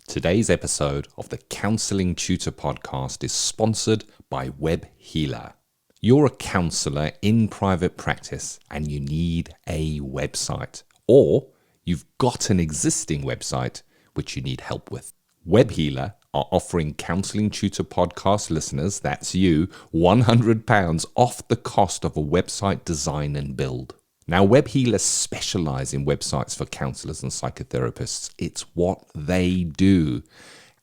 Today's episode of the Counselling Tutor Podcast is sponsored by Web Healer. You're a counsellor in private practice and you need a website, or you've got an existing website which you need help with. Web Healer are offering Counselling Tutor Podcast listeners, that's you, £100 off the cost of a website design and build. Now, Web Healers specialize in websites for counselors and psychotherapists. It's what they do.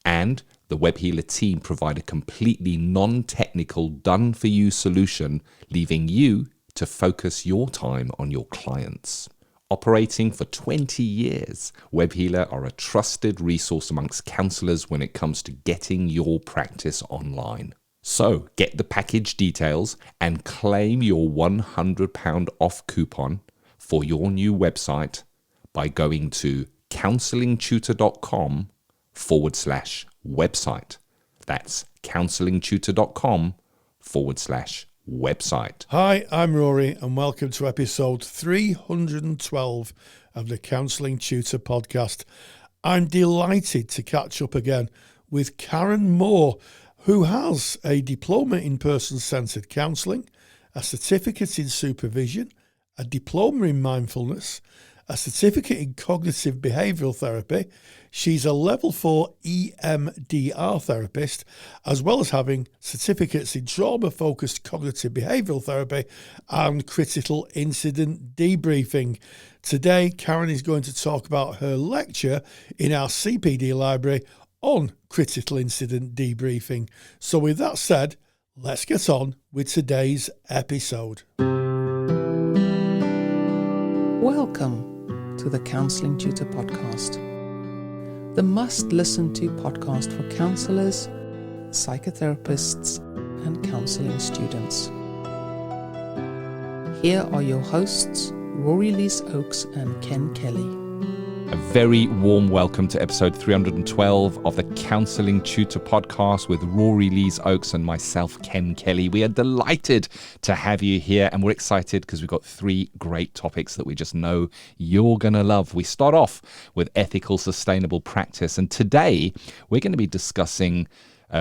And the Web Healer team provide a completely non-technical, done-for-you solution, leaving you to focus your time on your clients. Operating for 20 years, Web Healer are a trusted resource amongst counselors when it comes to getting your practice online. So get the package details and claim your £100 off coupon for your new website by going to counsellingtutor.com/website. That's counsellingtutor.com/website. Hi, I'm Rory and welcome to episode 312 of the Counselling Tutor Podcast. I'm delighted to catch up again with Karen Moore, who has a diploma in person-centred counselling, a certificate in supervision, a diploma in mindfulness, a certificate in cognitive behavioural therapy. She's a level 4 EMDR therapist, as well as having certificates in trauma-focused cognitive behavioural therapy and critical incident debriefing. Today, Karen is going to talk about her lecture in our CPD library on critical incident debriefing. So with that said, let's get on with today's episode. Welcome to the Counselling Tutor Podcast, the must-listen-to podcast for counsellors, psychotherapists, and counselling students. Here are your hosts, Rory Oakes and Ken Kelly. A very warm welcome to episode 312 of the Counselling Tutor Podcast with Rory Oakes and myself, Ken Kelly. We are delighted to have you here, and we're excited because we've got three great topics that we just know you're going to love. We start off with ethical, sustainable practice, and today we're going to be discussing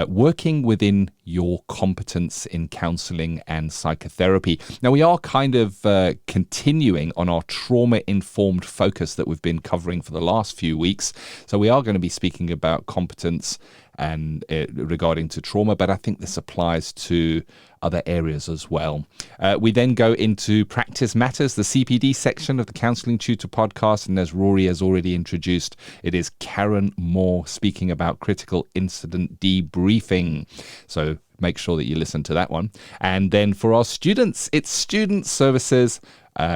working within your competence in counselling and psychotherapy. Now, we are kind of continuing on our trauma-informed focus that we've been covering for the last few weeks. So we are going to be speaking about competence and regarding to trauma, but I think this applies to other areas as well. We then go into Practice Matters, the CPD section of the Counselling Tutor Podcast, and as Rory has already introduced, it is Karen Moore speaking about critical incident debriefing. So make sure that you listen to that one. And then for our students, it's Student Services.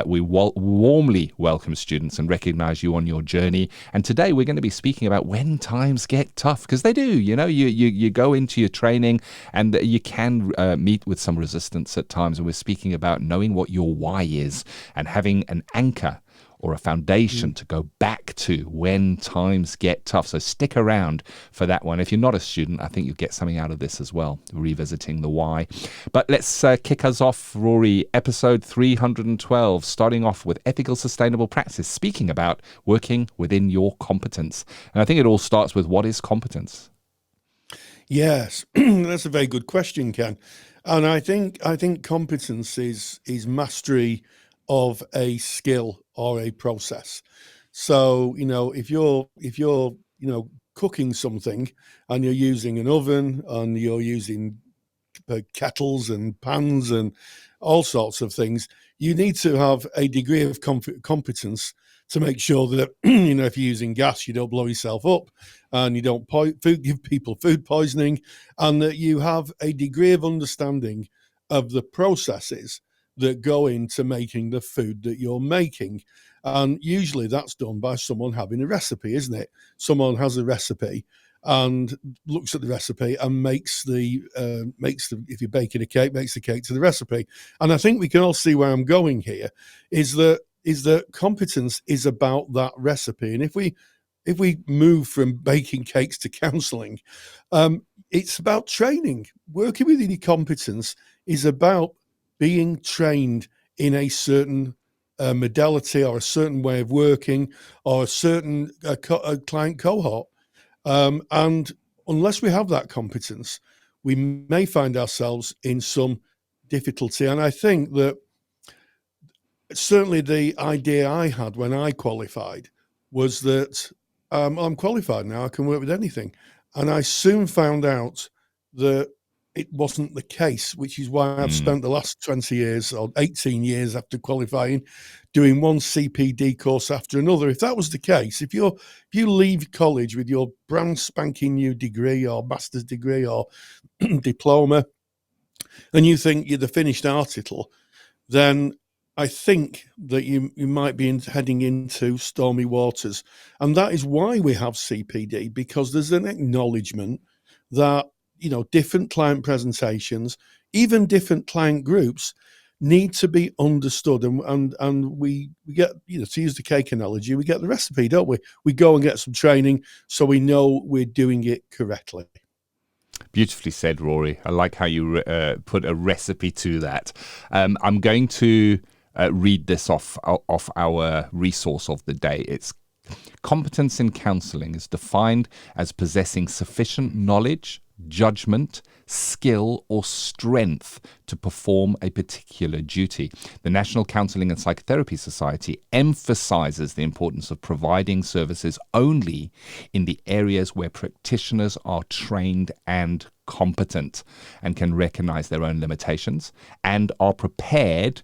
We warmly welcome students and recognize you on your journey. And today we're going to be speaking about when times get tough, because they do. You know, you go into your training and you can meet with some resistance at times. And we're speaking about knowing what your why is and having an anchor or a foundation to go back to when times get tough. So stick around for that one. If you're not a student, I think you'll get something out of this as well, revisiting the why. But let's kick us off, Rory, episode 312, starting off with ethical, sustainable practice, speaking about working within your competence. And I think it all starts with, what is competence? Yes, that's a very good question, Ken. And I think competence is mastery of a skill or a process. So, if you're cooking something and you're using an oven and you're using kettles and pans and all sorts of things, you need to have a degree of competence to make sure that, if you're using gas, you don't blow yourself up and you don't give people food poisoning, and that you have a degree of understanding of the processes that go into making the food that you're making. And usually that's done by someone having a recipe, isn't it? Someone has a recipe and looks at the recipe and makes the if you're baking a cake, makes the cake to the recipe. And I think we can all see where I'm going here, is that competence is about that recipe. And if we move from baking cakes to counselling, it's about training. Working within your competence is about being trained in a certain modality or a certain way of working or a certain client cohort. And unless we have that competence, we may find ourselves in some difficulty. And I think that certainly the idea I had when I qualified was that I'm qualified now, I can work with anything. And I soon found out that it wasn't the case, which is why I've spent the last 20 years or 18 years after qualifying doing one CPD course after another. If that was the case, if you leave college with your brand spanking new degree or master's degree or diploma and you think you're the finished article, then I think that you might be heading into stormy waters. And that is why we have CPD, because there's an acknowledgement that, different client presentations, even different client groups need to be understood. And we get, to use the cake analogy, we get the recipe, don't we? We go and get some training so we know we're doing it correctly. Beautifully said, Rory. I like how you put a recipe to that. I'm going to read this off our resource of the day. It's competence in counselling is defined as possessing sufficient knowledge, judgment, skill, or strength to perform a particular duty. The National Counselling and Psychotherapy Society emphasizes the importance of providing services only in the areas where practitioners are trained and competent and can recognize their own limitations and are prepared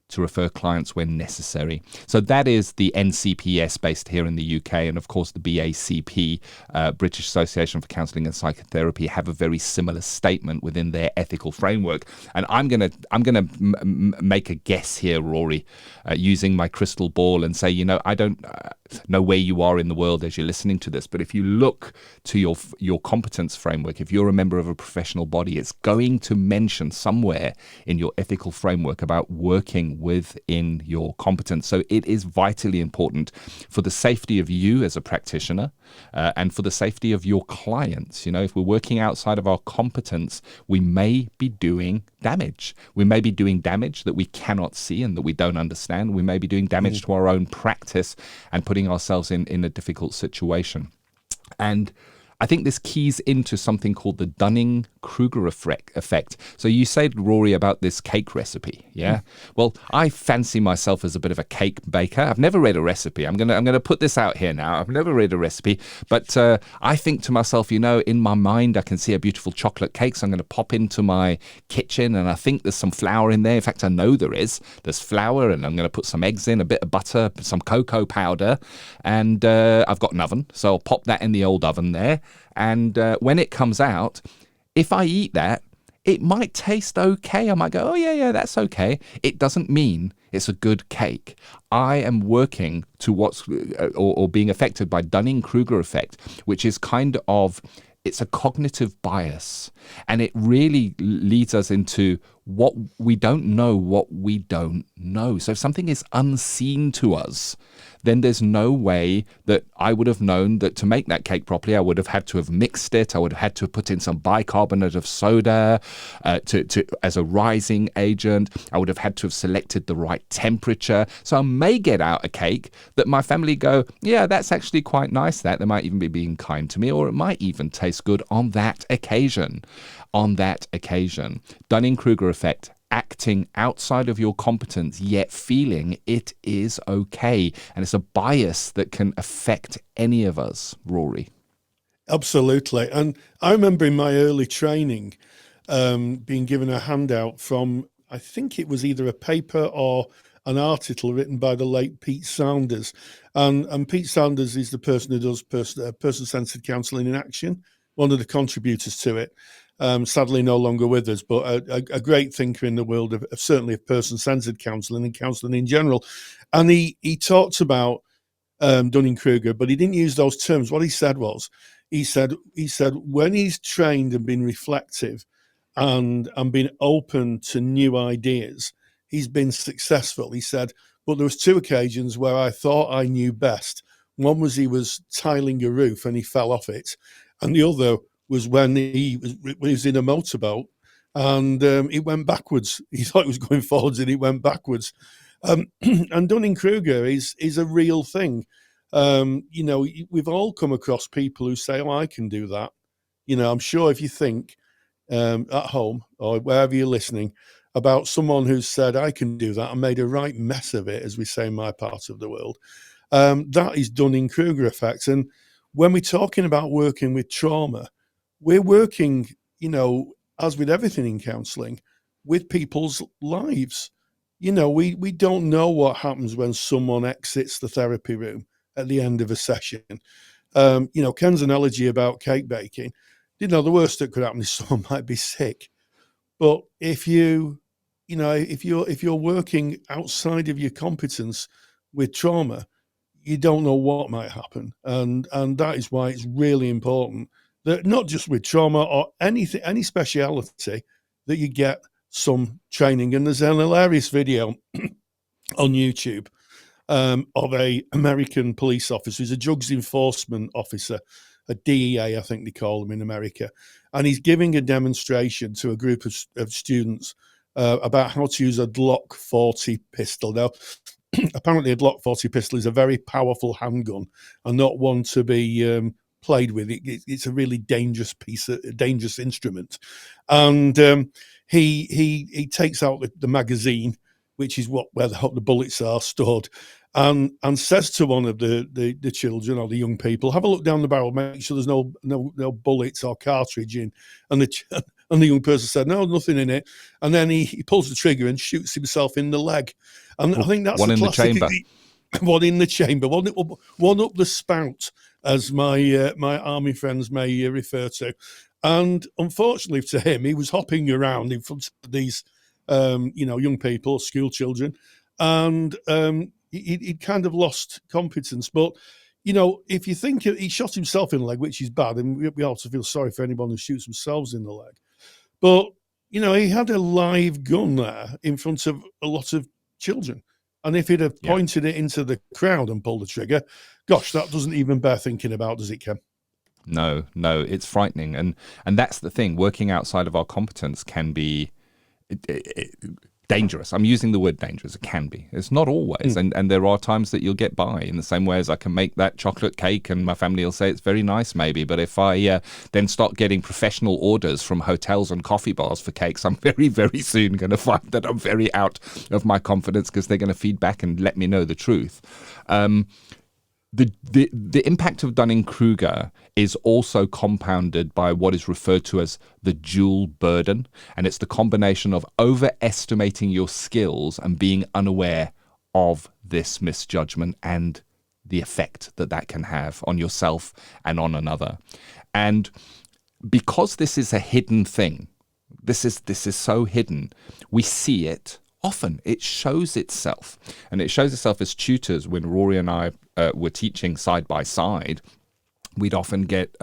to refer clients when necessary. So that is the NCPS based here in the UK, and of course the BACP, British Association for Counselling and Psychotherapy, have a very similar statement within their ethical framework. And I'm gonna make a guess here, Rory, using my crystal ball and say, I don't know where you are in the world as you're listening to this, but if you look to your competence framework, if you're a member of a professional body, it's going to mention somewhere in your ethical framework about working within your competence. So it is vitally important for the safety of you as a practitioner and for the safety of your clients. If we're working outside of our competence, we may be doing damage. We may be doing damage that we cannot see and that we don't understand. We may be doing damage to our own practice and putting ourselves in a difficult situation. And I think this keys into something called the Dunning-Kruger effect. So you said, Rory, about this cake recipe, yeah? Well, I fancy myself as a bit of a cake baker. I've never read a recipe. I'm gonna put this out here now. I've never read a recipe, but I think to myself, in my mind, I can see a beautiful chocolate cake, so I'm going to pop into my kitchen, and I think there's some flour in there. In fact, I know there is. There's flour, and I'm going to put some eggs in, a bit of butter, some cocoa powder, and I've got an oven, so I'll pop that in the old oven there. And when it comes out, if I eat that, it might taste okay. I might go, oh, yeah, that's okay. It doesn't mean it's a good cake. I am working to or being affected by Dunning-Kruger effect, which is kind of, it's a cognitive bias. And it really leads us into what we don't know. So if something is unseen to us, then there's no way that I would have known that to make that cake properly, I would have had to have mixed it. I would have had to have put in some bicarbonate of soda as a rising agent. I would have had to have selected the right temperature. So I may get out a cake that my family go, yeah, that's actually quite nice. They might even be being kind to me, or it might even taste good on that occasion. Dunning-Kruger effect. Acting outside of your competence, yet feeling it is okay. And it's a bias that can affect any of us, Rory. Absolutely. And I remember in my early training being given a handout from, I think it was either a paper or an article written by the late Pete Saunders. And Pete Saunders is the person who does person-centered counselling in action, one of the contributors to it. Sadly no longer with us, but a great thinker in the world of certainly of person-centered counselling and counselling in general. And he talked about Dunning-Kruger, but he didn't use those terms. What he said was, he said when he's trained and been reflective and been open to new ideas, he's been successful. He said, but there was 2 occasions where I thought I knew best. One was he was tiling a roof and he fell off it, and the other was when he was in a motorboat and it went backwards. He thought it was going forwards and it went backwards. And Dunning-Kruger is a real thing. We've all come across people who say, "Oh, I can do that." I'm sure if you think at home or wherever you're listening about someone who's said, "I can do that," and made a right mess of it, as we say in my part of the world, that is Dunning-Kruger effect. And when we're talking about working with trauma, we're working, as with everything in counselling, with people's lives. We don't know what happens when someone exits the therapy room at the end of a session. Ken's analogy about cake baking, the worst that could happen is someone might be sick. But if you're working outside of your competence with trauma, you don't know what might happen, and that is why it's really important that not just with trauma or any speciality, that you get some training. And there's an hilarious video on YouTube of a American police officer who's a drugs enforcement officer, a DEA, I think they call them in America, and he's giving a demonstration to a group of students about how to use a Glock 40 pistol. Now, apparently a Glock 40 pistol is a very powerful handgun and not one to be played with. It's a really dangerous instrument. And he takes out the magazine, which is where the bullets are stored, and says to one of the children or the young people, "Have a look down the barrel, make sure there's no bullets or cartridge in." And the young person said, "No, nothing in it." And then he pulls the trigger and shoots himself in the leg. And I think that's one in the chamber. One in the chamber, one up the spout, as my army friends may refer to. And unfortunately for him, he was hopping around in front of these young people, school children, and he kind of lost competence. But if you think he shot himself in the leg, which is bad, and we also feel sorry for anyone who shoots themselves in the leg. But he had a live gun there in front of a lot of children, and if he'd have pointed it into the crowd and pulled the trigger, gosh, that doesn't even bear thinking about, does it, Ken? No, it's frightening, and that's the thing. Working outside of our competence can be dangerous. I'm using the word dangerous. It can be. It's not always. And there are times that you'll get by in the same way as I can make that chocolate cake and my family will say it's very nice maybe. But if I then start getting professional orders from hotels and coffee bars for cakes, I'm very, very soon going to find that I'm very out of my confidence because they're going to feed back and let me know the truth. The impact of Dunning-Kruger is also compounded by what is referred to as the dual burden, and it's the combination of overestimating your skills and being unaware of this misjudgment and the effect that can have on yourself and on another. And because this is a hidden thing, this is so hidden, we see it often. It shows itself, and it shows itself as tutors. When Rory and I were teaching side by side, we'd often get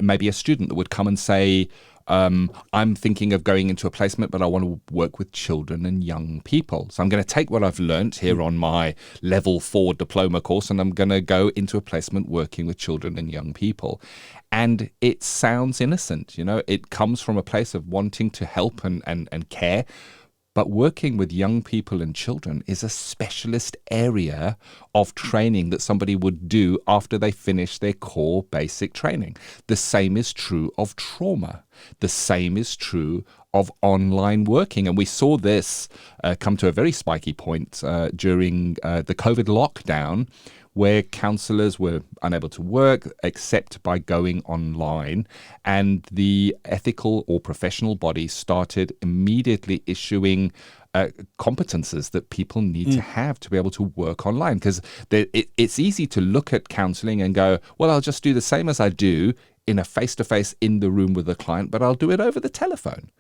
maybe a student that would come and say, I'm thinking of going into a placement, but I want to work with children and young people. So I'm going to take what I've learnt here on my level 4 diploma course, and I'm going to go into a placement working with children and young people. And it sounds innocent, it comes from a place of wanting to help and care. But working with young people and children is a specialist area of training that somebody would do after they finish their core basic training. The same is true of trauma. The same is true of online working. And we saw this come to a very spiky point during the COVID lockdown, where counsellors were unable to work except by going online, and the ethical or professional bodies started immediately issuing competences that people need to have to be able to work online. Because it's easy to look at counselling and go, well, I'll just do the same as I do in a face-to-face in the room with a client, but I'll do it over the telephone.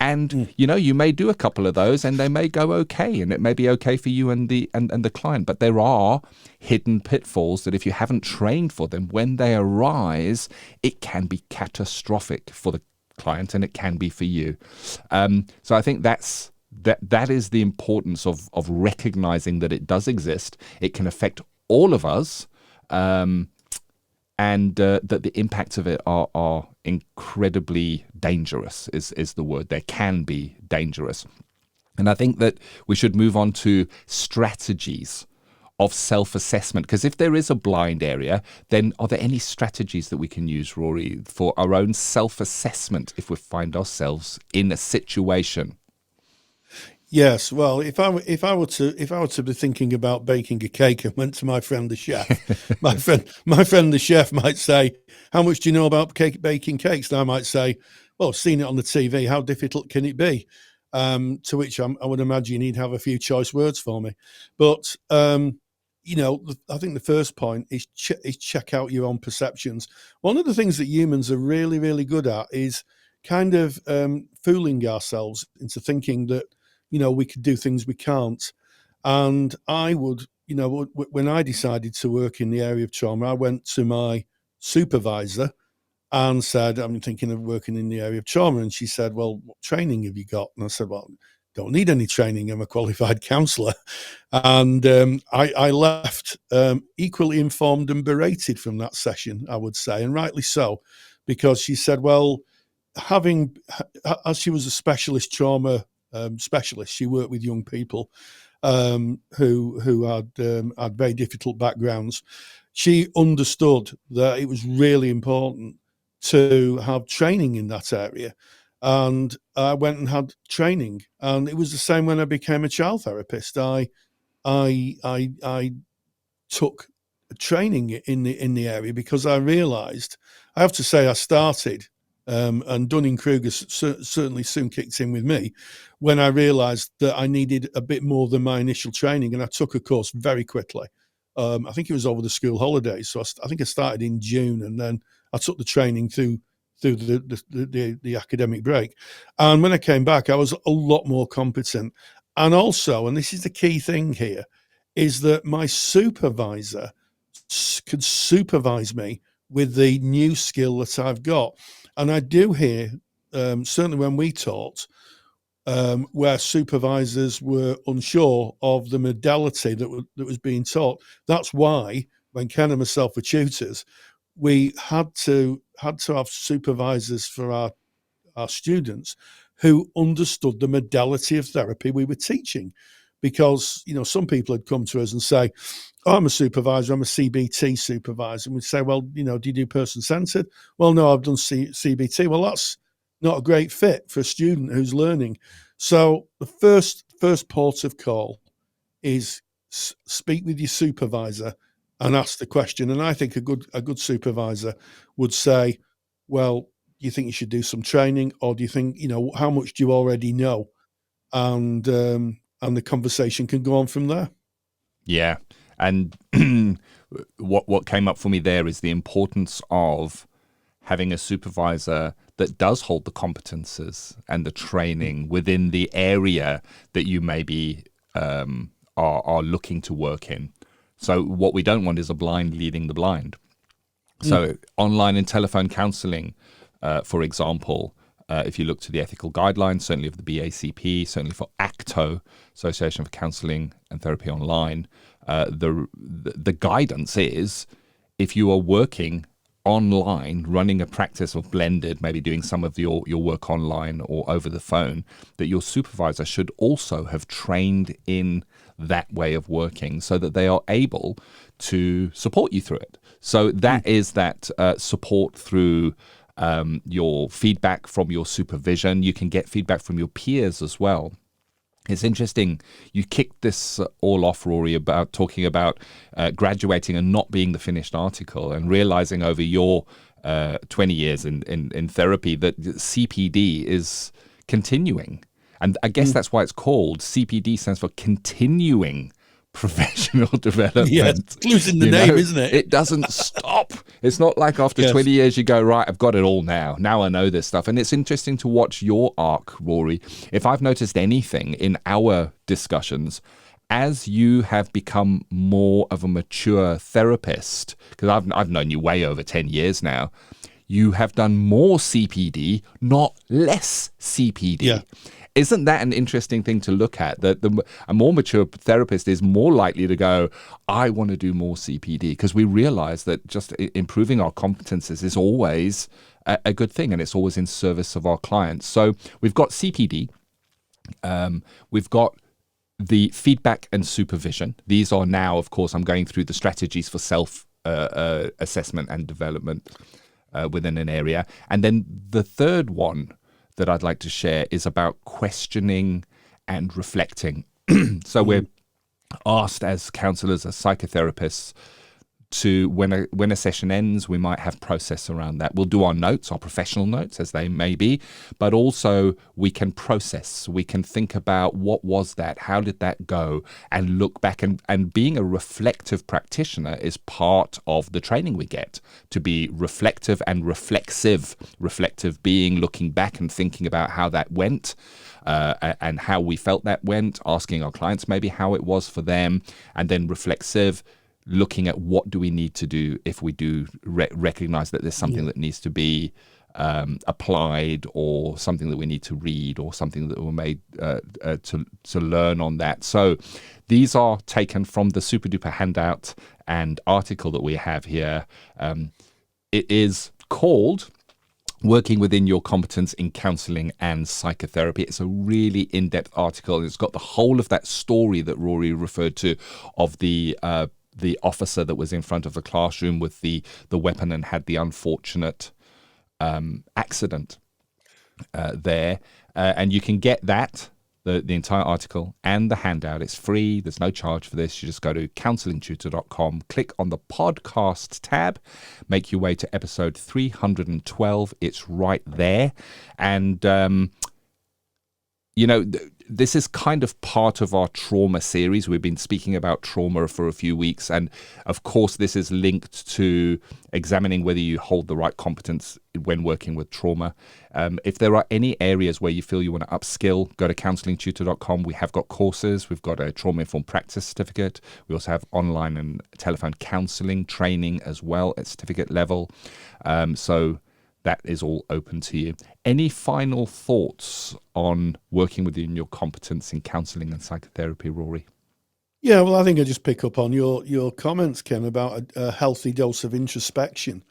And, you may do a couple of those and they may go okay, and it may be okay for you and the client. But there are hidden pitfalls that if you haven't trained for them, when they arise, it can be catastrophic for the client and it can be for you. So I think that is the importance of recognizing that it does exist. It can affect all of us. And that the impacts of it are incredibly dangerous is the word. They can be dangerous. And I think that we should move on to strategies of self-assessment? Because if there is a blind area, then are there any strategies that we can use, Rory, for our own self-assessment if we find ourselves in a situation? Yes, well, if I were to be thinking about baking a cake and went to my friend the chef, my friend the chef might say, "How much do you know about baking cakes?" And I might say, "Well, I've seen it on the TV. How difficult can it be?" To which I would imagine he'd have a few choice words for me. But I think the first point is check out your own perceptions. One of the things that humans are really, really good at is kind of fooling ourselves into thinking that we could do things we can't. And I would, when I decided to work in the area of trauma, I went to my supervisor and said, "I'm thinking of working in the area of trauma." And she said, "Well, what training have you got?" And I said, "Well, don't need any training. I'm a qualified counsellor." And I left equally informed and berated from that session, I would say, and rightly so, because she said, well, as she was a specialist trauma specialist, she worked with young people who had very difficult backgrounds. She understood that it was really important to have training in that area. And I went and had training, and it was the same when I became a child therapist. I took training in the area because I realised, I have to say, I started, and Dunning-Kruger certainly soon kicked in with me when I realised that I needed a bit more than my initial training, and I took a course very quickly. I think it was over the school holidays, so I think I started in June, and then I took the training through the academic break. And when I came back, I was a lot more competent. And also, and this is the key thing here, is that my supervisor could supervise me with the new skill that I've got. And I do hear, certainly when we taught, where supervisors were unsure of the modality that was being taught. That's why when Ken and myself were tutors, we had to have supervisors for our students who understood the modality of therapy we were teaching. Because, some people had come to us and say, "Oh, I'm a supervisor, I'm a CBT supervisor." And we'd say, "Well, do you do person-centered?" "Well, no, I've done CBT." Well, that's not a great fit for a student who's learning. So the first port of call is speak with your supervisor and ask the question. And I think a good supervisor would say, "Well, do you think you should do some training, or do you think, how much do you already know?" And the conversation can go on from there. Yeah. And what came up for me there is the importance of having a supervisor that does hold the competences and the training within the area that you maybe are looking to work in. So what we don't want is a blind leading the blind. So online and telephone counselling, for example, if you look to the ethical guidelines, certainly of the BACP, certainly for ACTO, Association for Counselling and Therapy Online, the guidance is, if you are working online, running a practice of blended, maybe doing some of your work online or over the phone, that your supervisor should also have trained in that way of working so that they are able to support you through it. So that is that support through your feedback from your supervision. You can get feedback from your peers as well. It's interesting, you kicked this all off, Rory, about talking about graduating and not being the finished article, and realizing over your 20 years in therapy that CPD is continuing. And I guess that's why it's called CPD, stands for continuing professional development. Yeah, it's losing the name, isn't it? It doesn't stop. It's not like after 20 years you go, right, I've got it all now. Now I know this stuff. And it's interesting to watch your arc, Rory. If I've noticed anything in our discussions, as you have become more of a mature therapist, because I've known you way over 10 years now, you have done more CPD, not less CPD. Yeah. Isn't that an interesting thing to look at? That a more mature therapist is more likely to go, I want to do more CPD, because we realize that just improving our competences is always a good thing, and it's always in service of our clients. So we've got CPD, we've got the feedback and supervision. These are now, of course, I'm going through the strategies for self assessment and development within an area. And then the third one that I'd like to share is about questioning and reflecting. So we're asked as counselors, as psychotherapists, to when a session ends, we might have process around that. We'll do our notes, our professional notes, as they may be, but also we can process. We can think about what was that, how did that go, and look back. And being a reflective practitioner is part of the training we get, to be reflective and reflexive. Reflective being looking back and thinking about how that went, and how we felt that went, asking our clients maybe how it was for them, and then reflexive, looking at what do we need to do if we do recognize that there's something that needs to be applied, or something that we need to read, or something that we're made to learn on that. So these are taken from the super duper handout and article that we have here. It is called Working Within Your Competence in Counselling and Psychotherapy. It's a really in-depth article. It's got the whole of that story that Rory referred to of the officer that was in front of the classroom with the weapon and had the unfortunate accident there. And you can get that, the entire article and the handout. It's free. There's no charge for this. You just go to counsellingtutor.com, click on the podcast tab, make your way to episode 312. It's right there. And, this is kind of part of our trauma series. We've been speaking about trauma for a few weeks. And of course, this is linked to examining whether you hold the right competence when working with trauma. If there are any areas where you feel you want to upskill, go to counsellingtutor.com. We have got courses. We've got a trauma-informed practice certificate. We also have online and telephone counselling training as well at certificate level. So that is all open to you. Any final thoughts on working within your competence in counselling and psychotherapy, Rory? Yeah, well, I think I just pick up on your comments, Ken, about a healthy dose of introspection.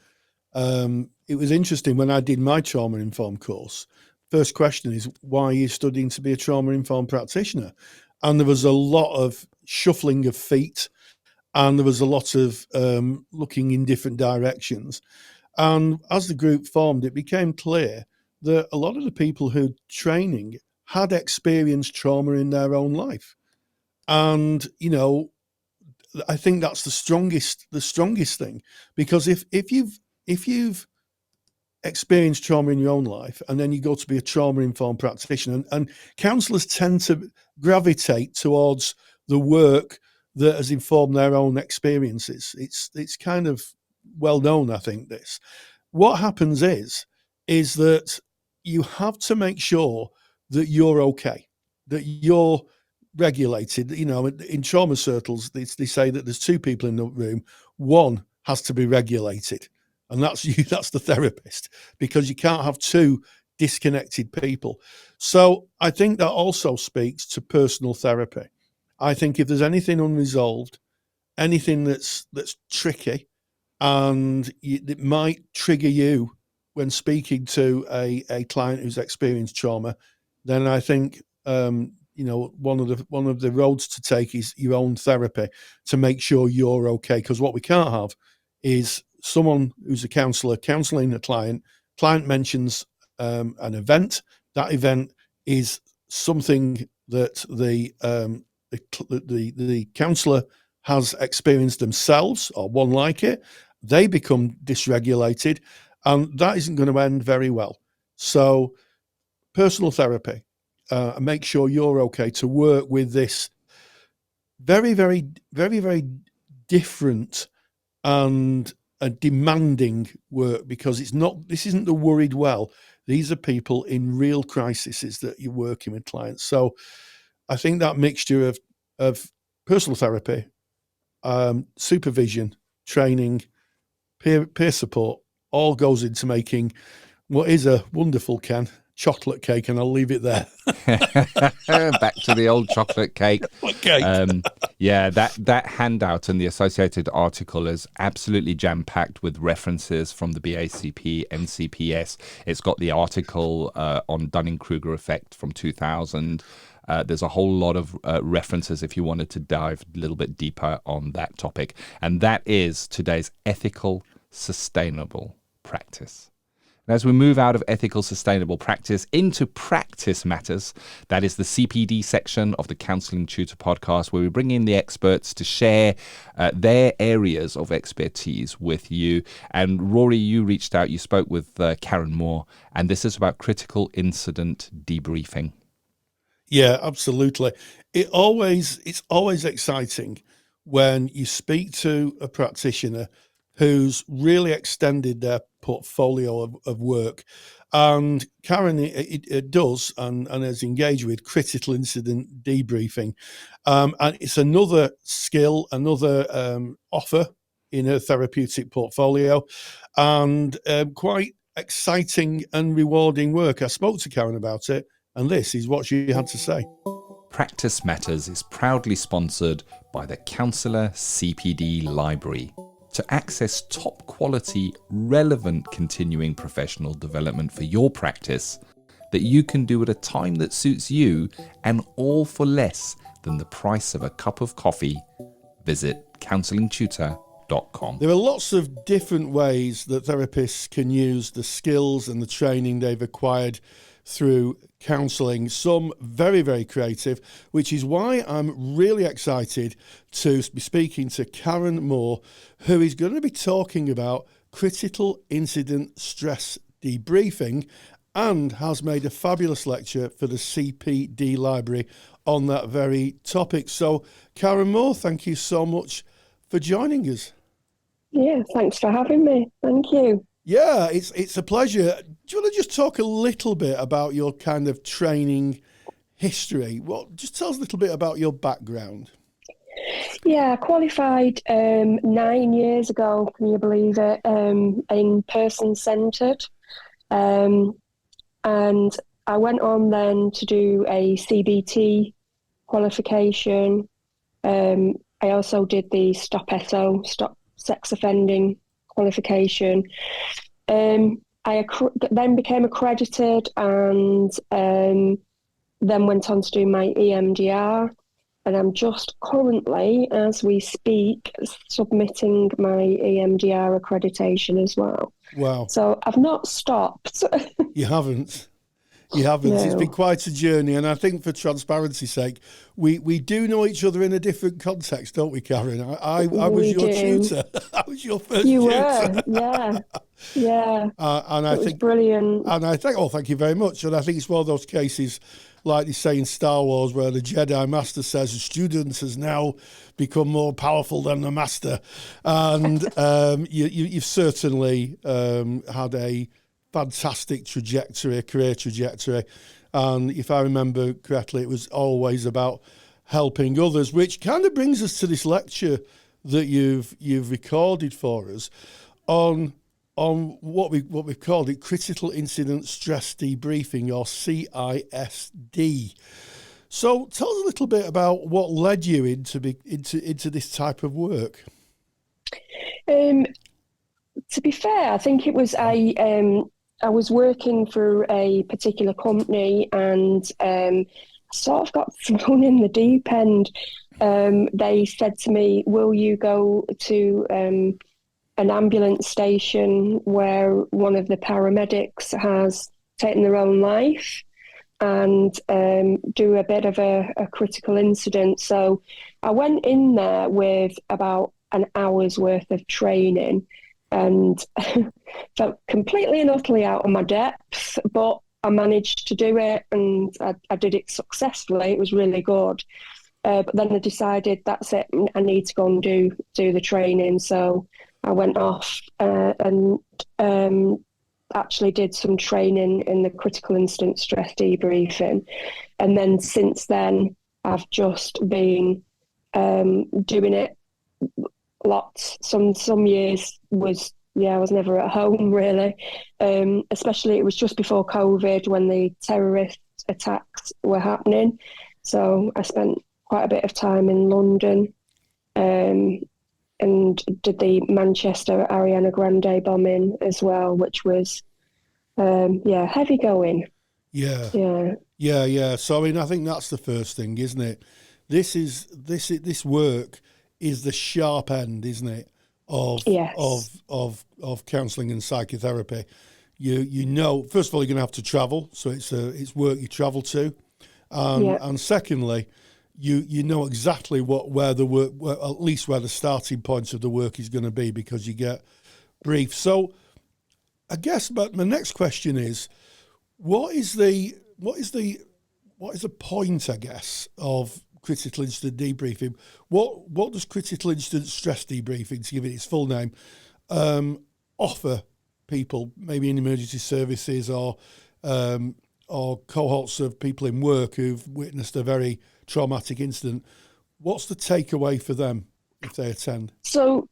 It was interesting when I did my trauma-informed course. First question is, why are you studying to be a trauma-informed practitioner? And there was a lot of shuffling of feet, and there was a lot of looking in different directions. And as the group formed, it became clear that a lot of the people who training had experienced trauma in their own life. And, I think that's the strongest thing, because if you've experienced trauma in your own life and then you go to be a trauma-informed practitioner, and counsellors tend to gravitate towards the work that has informed their own experiences. It's kind of well known, I think, this. What happens is that you have to make sure that you're okay, that you're regulated. In trauma circles, they say that there's two people in the room. One has to be regulated, and that's you, that's the therapist, because you can't have two disconnected people. So I think that also speaks to personal therapy. I think if there's anything unresolved, anything that's tricky, and it might trigger you when speaking to a client who's experienced trauma, then I think one of the roads to take is your own therapy to make sure you're okay. Because what we can't have is someone who's a counsellor counselling a client mentions an event. That event is something that the counsellor has experienced themselves, or one like it. They become dysregulated, and that isn't going to end very well. So personal therapy, make sure you're okay to work with this very, very, very, very different and a demanding work, because this isn't the worried well. These are people in real crises that you're working with clients. So I think that mixture of personal therapy, supervision, training, peer support, all goes into making what is a wonderful, Ken, chocolate cake, and I'll leave it there. Back to the old chocolate cake. Yeah, that handout and the associated article is absolutely jam-packed with references from the BACP, NCPS. It's got the article on Dunning-Kruger effect from 2000. There's a whole lot of references if you wanted to dive a little bit deeper on that topic. And that is today's ethical, sustainable practice. And as we move out of ethical, sustainable practice into practice matters, that is the CPD section of the Counselling Tutor Podcast, where we bring in the experts to share their areas of expertise with you. And Rory, you reached out, you spoke with Karen Moore, and this is about critical incident debriefing. Yeah, absolutely. It's always exciting when you speak to a practitioner who's really extended their portfolio of work. And Karen, it does and is engaged with critical incident debriefing. And it's another skill, another offer in her therapeutic portfolio, and quite exciting and rewarding work. I spoke to Karen about it, and this is what she had to say. Practice Matters is proudly sponsored by the Counsellor CPD Library. To access top quality, relevant continuing professional development for your practice that you can do at a time that suits you, and all for less than the price of a cup of coffee, visit counsellingtutor.com. There are lots of different ways that therapists can use the skills and the training they've acquired through counselling, some very, very creative, which is why I'm really excited to be speaking to Karen Moore, who is going to be talking about critical incident stress debriefing and has made a fabulous lecture for the CPD Library on that very topic. So, Karen Moore, thank you so much for joining us. Yeah, thanks for having me. Thank you. Yeah, it's a pleasure. Do you want to just talk a little bit about your kind of training history? Just tell us a little bit about your background. Yeah, I qualified 9 years ago, can you believe it, in person-centred. And I went on then to do a CBT qualification. I also did the Stop Sex Offending qualification. I then became accredited and then went on to do my EMDR, and I'm just currently, as we speak, submitting my EMDR accreditation as well. Wow. So I've not stopped. You haven't. No. It's been quite a journey, and I think for transparency's sake, we do know each other in a different context, don't we, Karen? I was your tutor. I was your first tutor. You were, yeah. And it was brilliant. And I think, thank you very much. And I think it's one of those cases, like they say in Star Wars, where the Jedi Master says the student has now become more powerful than the Master. And you've certainly had a fantastic career trajectory. And if I remember correctly, it was always about helping others, which kind of brings us to this lecture that you've recorded for us on what we've called it critical incident stress debriefing, or CISD. So tell us a little bit about what led you into this type of work. To be fair, I think it was I was working for a particular company, and sort of got thrown in the deep end. They said to me, will you go to an ambulance station where one of the paramedics has taken their own life, and do a bit of a critical incident? So I went in there with about an hour's worth of training, and felt completely and utterly out of my depth, but I managed to do it, and I did it successfully. It was really good. But then I decided, that's it, I need to go and do the training. So I went off and actually did some training in the critical incident stress debriefing. And then since then, I've just been doing it lots. Some years I was never at home really. Especially it was just before COVID when the terrorist attacks were happening. So I spent quite a bit of time in London and did the Manchester Ariana Grande bombing as well, which was heavy going. Yeah. Yeah. Yeah. So, I mean, I think that's the first thing, isn't it? This work is the sharp end, isn't it, Yes. of counselling and psychotherapy. You know, first of all, you're going to have to travel, so it's work you travel to, Yeah. and secondly, you know exactly where the work, at least where the starting point of the work is going to be, because you get briefed. So, I guess, but my next question is, what is the point, I guess, of critical incident debriefing? What does critical incident stress debriefing, to give it its full name, offer people, maybe in emergency services or cohorts of people in work who've witnessed a very traumatic incident? What's the takeaway for them if they attend? So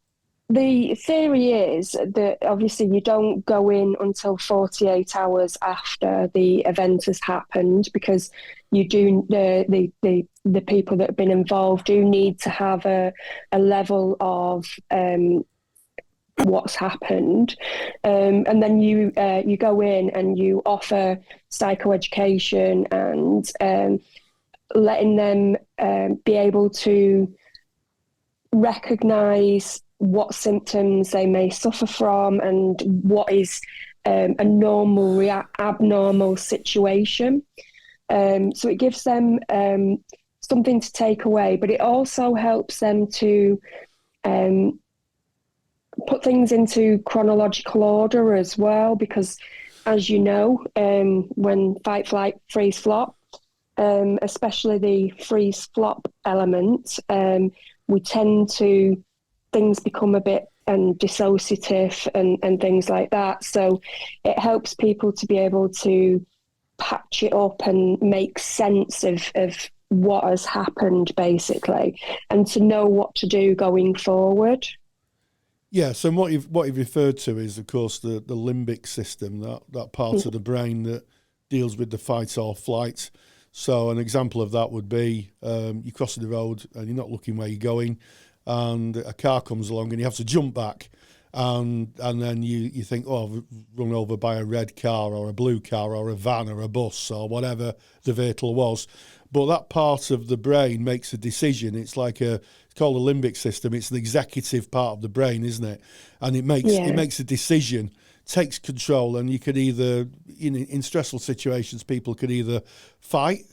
the theory is that obviously you don't go in until 48 hours after the event has happened, because you do the people that have been involved do need to have a level of what's happened, and then you go in and you offer psychoeducation and letting them be able to recognise what symptoms they may suffer from and what is a normal abnormal situation. So it gives them something to take away, but it also helps them to put things into chronological order as well, because as you know, when fight, flight, freeze, flop, especially the freeze flop element, we tend to, things become a bit dissociative and things like that. So it helps people to be able to patch it up and make sense of what has happened, basically, and to know what to do going forward. Yes, and what you've referred to is, of course, the limbic system, that part of the brain that deals with the fight or flight. So an example of that would be you're crossing the road and you're not looking where you're going, and a car comes along and you have to jump back, and then you think, oh, I've run over by a red car or a blue car or a van or a bus or whatever the vehicle was. But that part of the brain makes a decision. It's called the limbic system. It's the executive part of the brain, isn't it? And it makes a decision, takes control, and you could either, in stressful situations, people could either fight,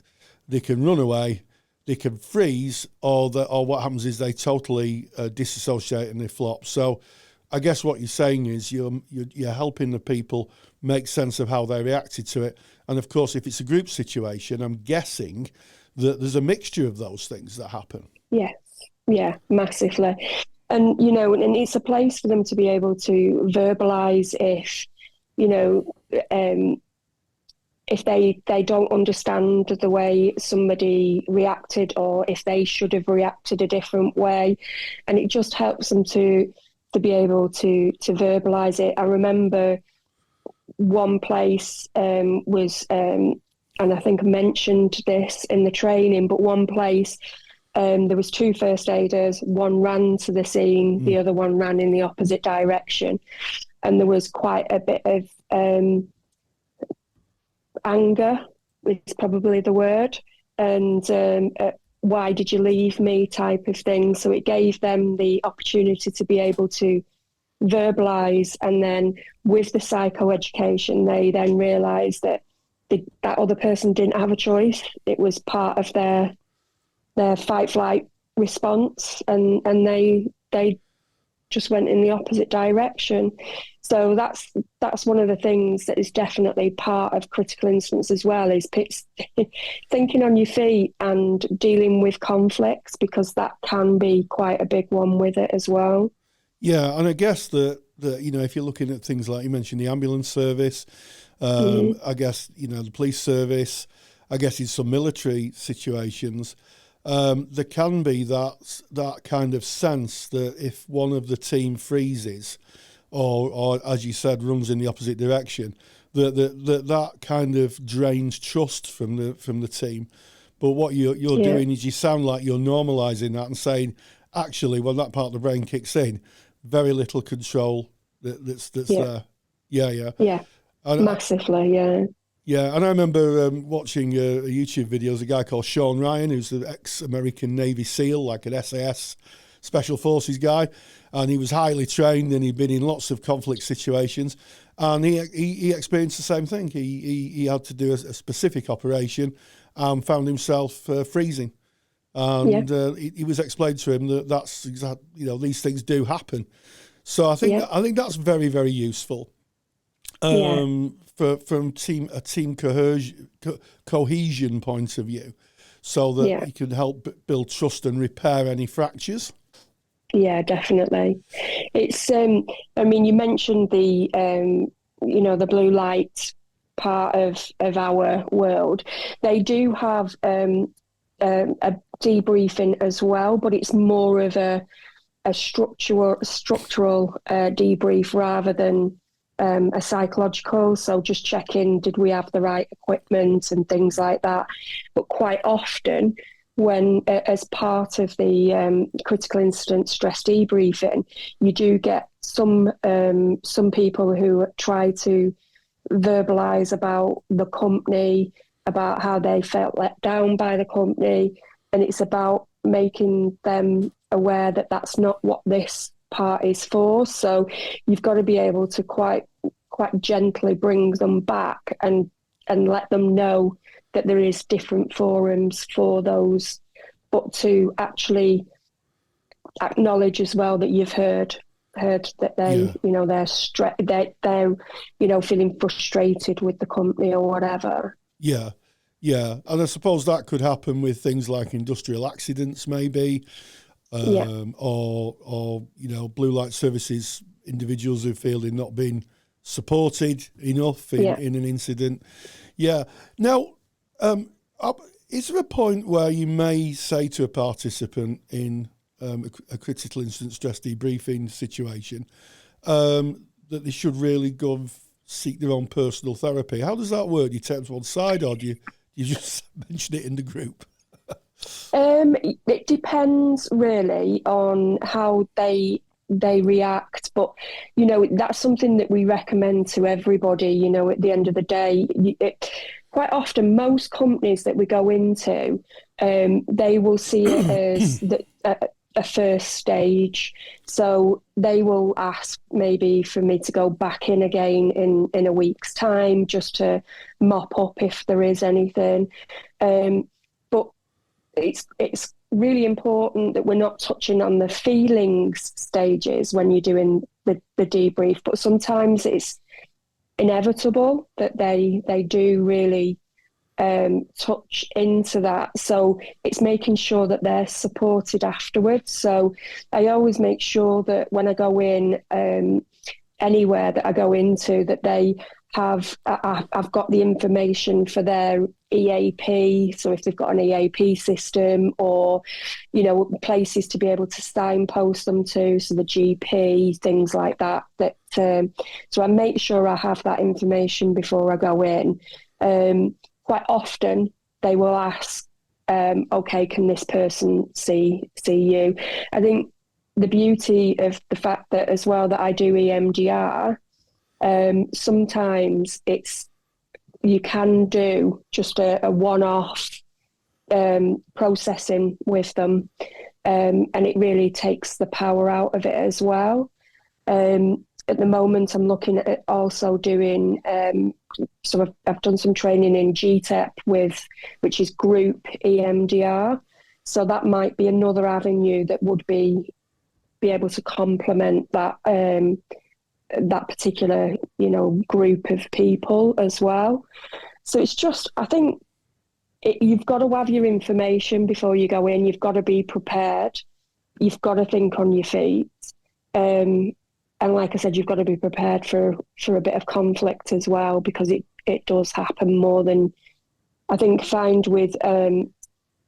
they can run away, they can freeze, or what happens is they totally disassociate and they flop. So I guess what you're saying is you're helping the people make sense of how they reacted to it. And of course, if it's a group situation, I'm guessing that there's a mixture of those things that happen. Yes, yeah, massively. And, and it's a place for them to be able to verbalise if, if they don't understand the way somebody reacted, or if they should have reacted a different way. And it just helps them to be able to verbalise it. I remember one place was, and I think I mentioned this in the training, but one place there was two first aiders. One ran to the scene, the other one ran in the opposite direction, and there was quite a bit of anger is probably the word, and why did you leave me type of thing. So it gave them the opportunity to be able to verbalise, and then with the psychoeducation they then realised that that other person didn't have a choice. It was part of their fight flight response, and they just went in the opposite direction. So that's one of the things that is definitely part of critical incidents as well, is thinking on your feet and dealing with conflicts, because that can be quite a big one with it as well. Yeah, and I guess that if you're looking at things like you mentioned, the ambulance service, I guess the police service, I guess in some military situations, there can be that kind of sense that if one of the team freezes, or as you said, runs in the opposite direction, that kind of drains trust from the team. But what you're doing is you sound like you're normalising that and saying, actually, when that part of the brain kicks in, very little control that's there. Yeah. And massively, yeah. Yeah, and I remember watching a YouTube video. There's a guy called Sean Ryan, who's the ex-American Navy SEAL, like an SAS Special Forces guy, and he was highly trained and he'd been in lots of conflict situations, and he experienced the same thing. He had to do a specific operation and found himself freezing, and it was explained to him that that's exact. These things do happen. So I think that's very, very useful. From a team cohesion point of view, so that you can help build trust and repair any fractures. Yeah, definitely. It's I mean, you mentioned the the blue light part of our world. They do have a debriefing as well, but it's more of a structural debrief rather than a psychological. So just checking, did we have the right equipment and things like that. But quite often, when as part of the critical incident stress debriefing, you do get some people who try to verbalise about the company, about how they felt let down by the company, and it's about making them aware that that's not what this part is for. So you've got to be able to quite gently bring them back and let them know that there is different forums for those, but to actually acknowledge as well that you've heard that they they're feeling frustrated with the company or whatever. Yeah, and I suppose that could happen with things like industrial accidents, maybe, or blue light services individuals who feel they've not been supported enough in an incident. Yeah. Now, is there a point where you may say to a participant in a critical incident stress debriefing situation that they should really go and seek their own personal therapy? How does that work? Do you take them to one side, or do you just mention it in the group? It depends really on how they react, but that's something that we recommend to everybody. At the end of the day, quite often most companies that we go into, they will see it as a first stage, so they will ask maybe for me to go back in again in a week's time just to mop up if there is anything, but it's really important that we're not touching on the feelings stages when you're doing the debrief, but sometimes it's inevitable that they do really touch into that. So it's making sure that they're supported afterwards. So I always make sure that when I go in anywhere that I go into, that they have I've got the information for their EAP, so if they've got an EAP system, or places to be able to signpost them to, so the GP, things like that, so I make sure I have that information before I go in. Quite often they will ask, okay, can this person see you? I think the beauty of the fact that as well that I do EMDR, sometimes you can do just a one-off processing with them, and it really takes the power out of it as well. At the moment, I'm looking at also doing, so I've done some training in GTEP which is group EMDR. So that might be another avenue that would be able to complement that that particular group of people as well. So it's just, I think you've got to have your information before you go in. You've got to be prepared. You've got to think on your feet. And like I said, you've got to be prepared for a bit of conflict as well, because it does happen more than I think. Find with a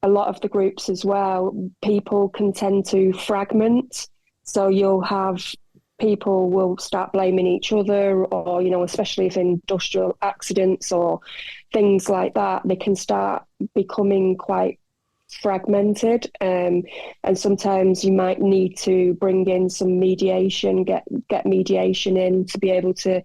lot of the groups as well, people can tend to fragment. So you'll have people will start blaming each other, or, especially if industrial accidents or things like that, they can start becoming quite fragmented, and sometimes you might need to bring in some mediation, get mediation in to be able to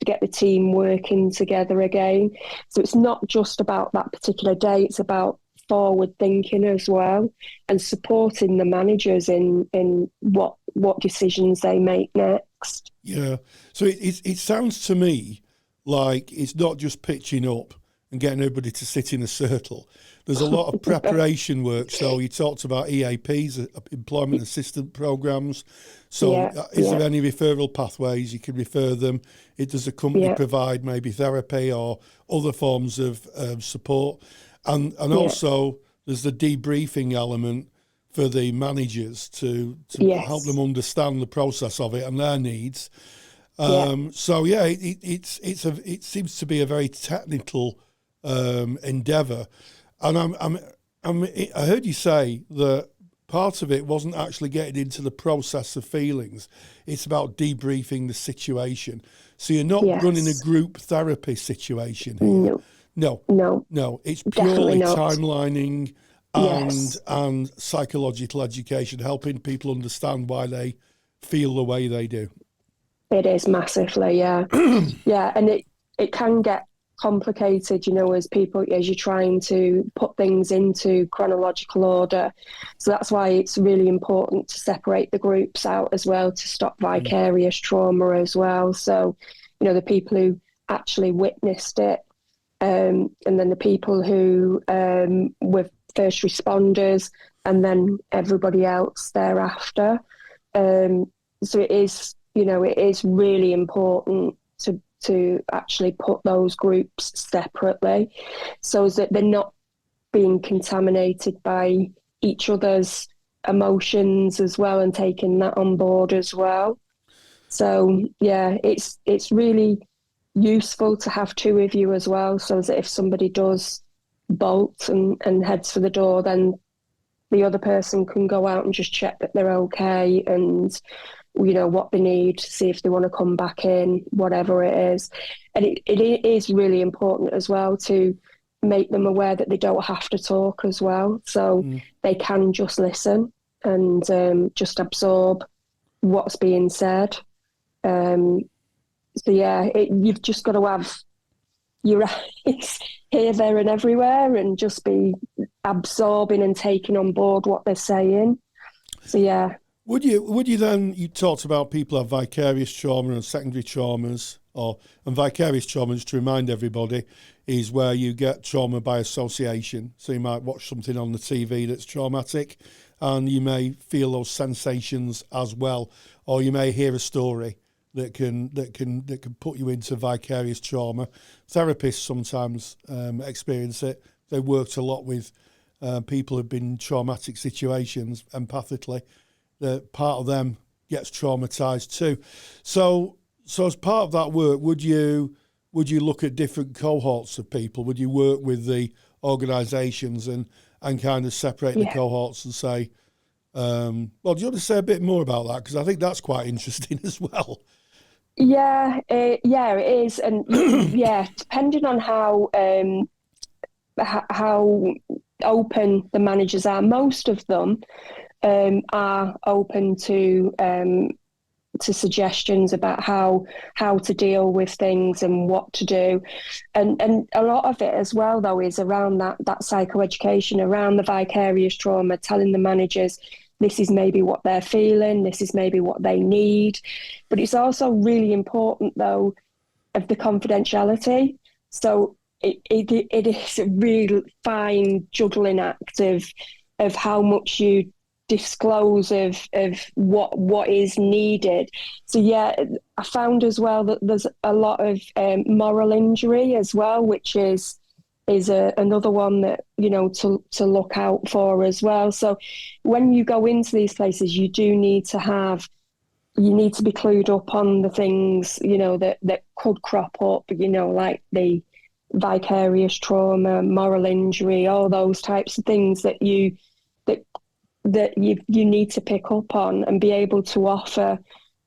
get the team working together again. So it's not just about that particular day, it's about forward thinking as well, and supporting the managers in what decisions they make next. Yeah. So it sounds to me like it's not just pitching up and getting everybody to sit in a circle. There's a lot of preparation work. So you talked about EAPs, employment assistant programs. So is there any referral pathways you can refer them? Does the company provide maybe therapy or other forms of support? And also there's the debriefing element for the managers to help them understand the process of it and their needs. So it seems to be a very technical endeavour. And I heard you say that part of it wasn't actually getting into the process of feelings. It's about debriefing the situation. So you're not running a group therapy situation here. No. It's purely timelining and psychological education, helping people understand why they feel the way they do. It is massively, yeah. And it can get complicated, as you're trying to put things into chronological order. So that's why it's really important to separate the groups out as well, to stop vicarious trauma as well. So, the people who actually witnessed it, and then the people who were first responders, and then everybody else thereafter. So it is really important to actually put those groups separately, so that they're not being contaminated by each other's emotions as well, and taking that on board as well. So it's really useful to have two of you as well, so that if somebody does bolt and heads for the door, then the other person can go out and just check that they're okay, and what they need, see if they want to come back in, whatever it is. And it is really important as well to make them aware that they don't have to talk as well. So they can just listen and just absorb what's being said. You've just got to have your eyes here, there and everywhere, and just be absorbing and taking on board what they're saying. So Would you then, you talked about people have vicarious trauma and secondary traumas, and vicarious trauma, just to remind everybody, is where you get trauma by association. So you might watch something on the TV that's traumatic, and you may feel those sensations as well, or you may hear a story that can put you into vicarious trauma. Therapists sometimes experience it. They worked a lot with people who've been in traumatic situations empathically. That part of them gets traumatized too. So as part of that work, would you look at different cohorts of people? Would you work with the organisations and kind of separate the cohorts and say, do you want to say a bit more about that? Because I think that's quite interesting as well. It is, and depending on how open the managers are, most of them are open to suggestions about how to deal with things and what to do, and a lot of it as well though is around that psychoeducation around the vicarious trauma, telling the managers this is maybe what they're feeling, this is maybe what they need. But it's also really important though of the confidentiality. So it is a real fine juggling act of how much you disclose of what is needed. So I found as well that there's a lot of moral injury as well, which is another one that to look out for as well. So when you go into these places, you need to be clued up on the things that could crop up, like the vicarious trauma, moral injury, all those types of things that you need to pick up on and be able to offer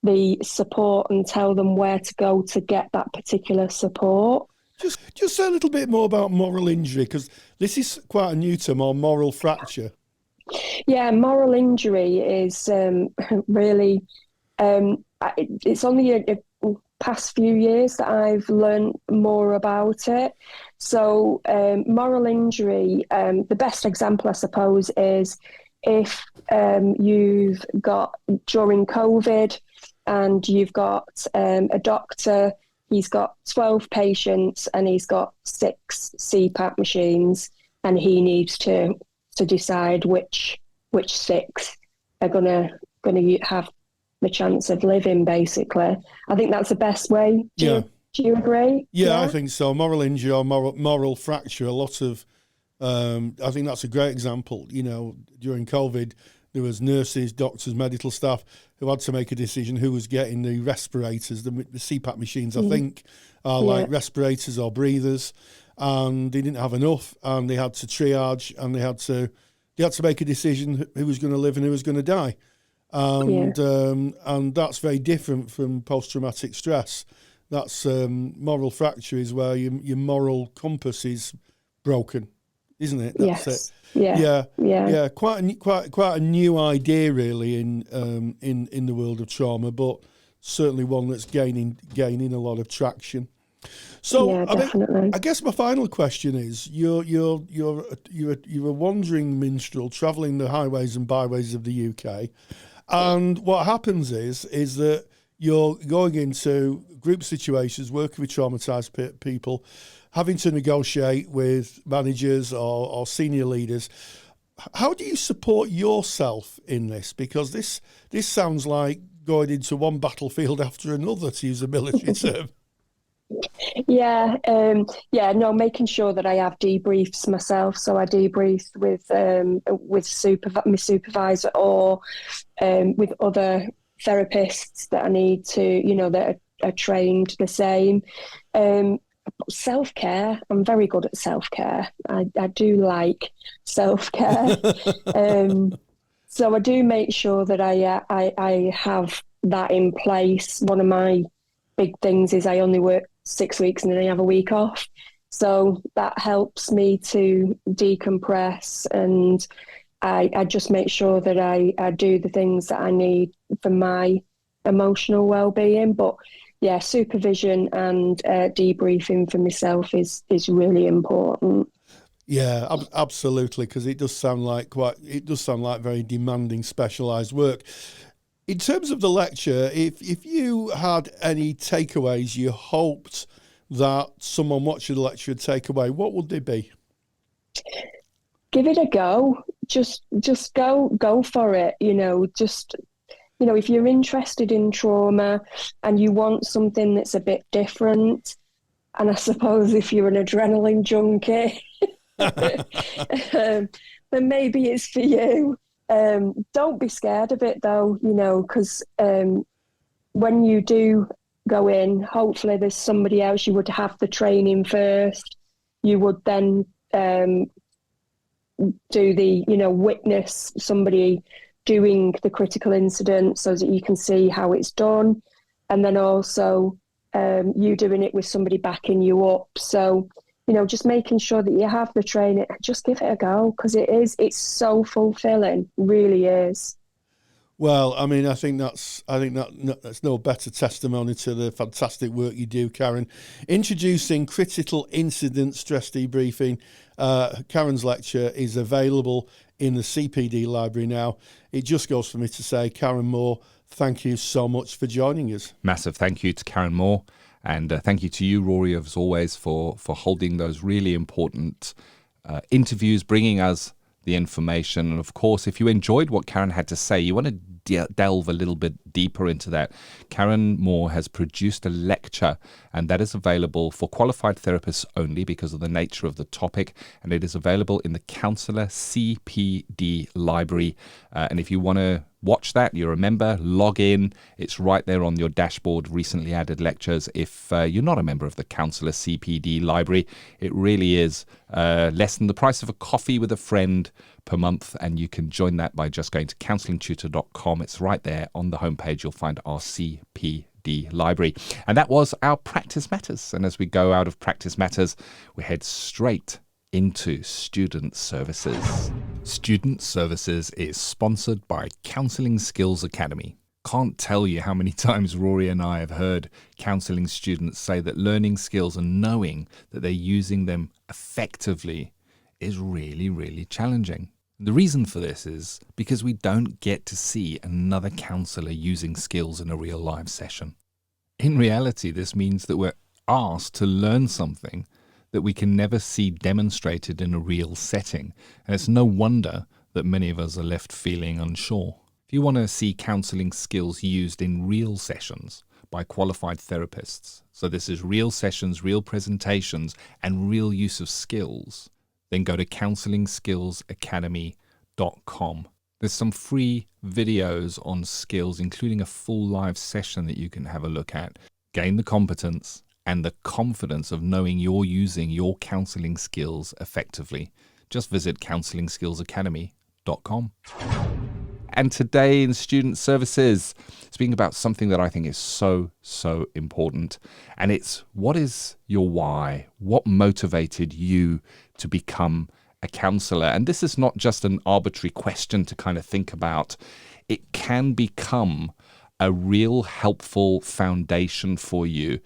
the support and tell them where to go to get that particular support. Just say a little bit more about moral injury, because this is quite a new term, or moral fracture. Yeah, moral injury is really, it's only past few years that I've learned more about it. So moral injury, the best example, I suppose, is if you've got during COVID and you've got a doctor, he's got 12 patients and he's got 6 CPAP machines, and he needs to decide which 6 are gonna have the chance of living, basically. I think that's the best way. Do you agree? Yeah, I think so. Moral injury or moral fracture, a lot of, I think that's a great example. You know, during COVID, there was nurses, doctors, medical staff who had to make a decision who was getting the respirators, the CPAP machines, I think, are like respirators or breathers, and they didn't have enough, and they had to triage, and they had to make a decision who was going to live and who was going to die. And that's very different from post-traumatic stress. That's moral fracture is where your moral compass is broken, isn't it? That's it. Yeah. Quite a new idea, really, in the world of trauma, but certainly one that's gaining a lot of traction. So, I guess my final question is: you're a wandering minstrel travelling the highways and byways of the UK, and what happens is that you're going into group situations, working with traumatised people, having to negotiate with managers or senior leaders. How do you support yourself in this? Because this sounds like going into one battlefield after another, to use a military term. Making sure that I have debriefs myself. So I debrief with my supervisor or with other therapists that I need to, that are trained the same. Self-care, I'm very good at self-care. I do like self-care. So I do make sure that I have that in place. One of my big things is I only work 6 weeks and then I have a week off. So that helps me to decompress, and I just make sure that I do the things that I need for my emotional well-being. But yeah, supervision and debriefing for myself is really important. Yeah, absolutely, because it does sound like very demanding, specialised work. In terms of the lecture, if you had any takeaways you hoped that someone watching the lecture would take away, what would they be? Give it a go. Just go for it. If you're interested in trauma and you want something that's a bit different, and I suppose if you're an adrenaline junkie, then maybe it's for you. Don't be scared of it though, because when you do go in, hopefully there's somebody else. You would have the training first. You would then do the, witness somebody doing the critical incident so that you can see how it's done. And then also you doing it with somebody backing you up. So, just making sure that you have the training, just give it a go, because it's so fulfilling, really is. Well, I mean, I think that's no better testimony to the fantastic work you do, Karen. Introducing Critical Incident Stress Debriefing. Karen's lecture is available in the CPD library now. It just goes for me to say, Karen Moore, thank you so much for joining us. Massive thank you to Karen Moore. And thank you to you, Rory, as always, for holding those really important interviews, bringing us the information. And of course, if you enjoyed what Karen had to say, you want to delve a little bit deeper into that. Karen Moore has produced a lecture, and that is available for qualified therapists only because of the nature of the topic. And it is available in the Counsellor CPD library. And if you want to watch that, you're a member, log in. It's right there on your dashboard, recently added lectures. If you're not a member of the Counselor CPD library, it really is less than the price of a coffee with a friend per month, and you can join that by just going to counsellingtutor.com. It's right there on the homepage. You'll find our CPD library. And that was our Practice Matters. And as we go out of Practice Matters, we head straight into Student Services. Student Services is sponsored by Counselling Skills Academy. Can't tell you how many times Rory and I have heard counselling students say that learning skills and knowing that they're using them effectively is really, really challenging. The reason for this is because we don't get to see another counsellor using skills in a real live session. In reality, this means that we're asked to learn something that we can never see demonstrated in a real setting, and it's no wonder that many of us are left feeling unsure. If you want to see counselling skills used in real sessions by qualified therapists, so this is real sessions, real presentations, and real use of skills, then go to counselingskillsacademy.com. There's some free videos on skills, including a full live session that you can have a look at. Gain the competence and the confidence of knowing you're using your counselling skills effectively. Just visit counselingskillsacademy.com. And today in Student Services, speaking about something that I think is so important. And it's, what is your why? What motivated you to become a counsellor? And this is not just an arbitrary question to kind of think about. It can become a real helpful foundation for you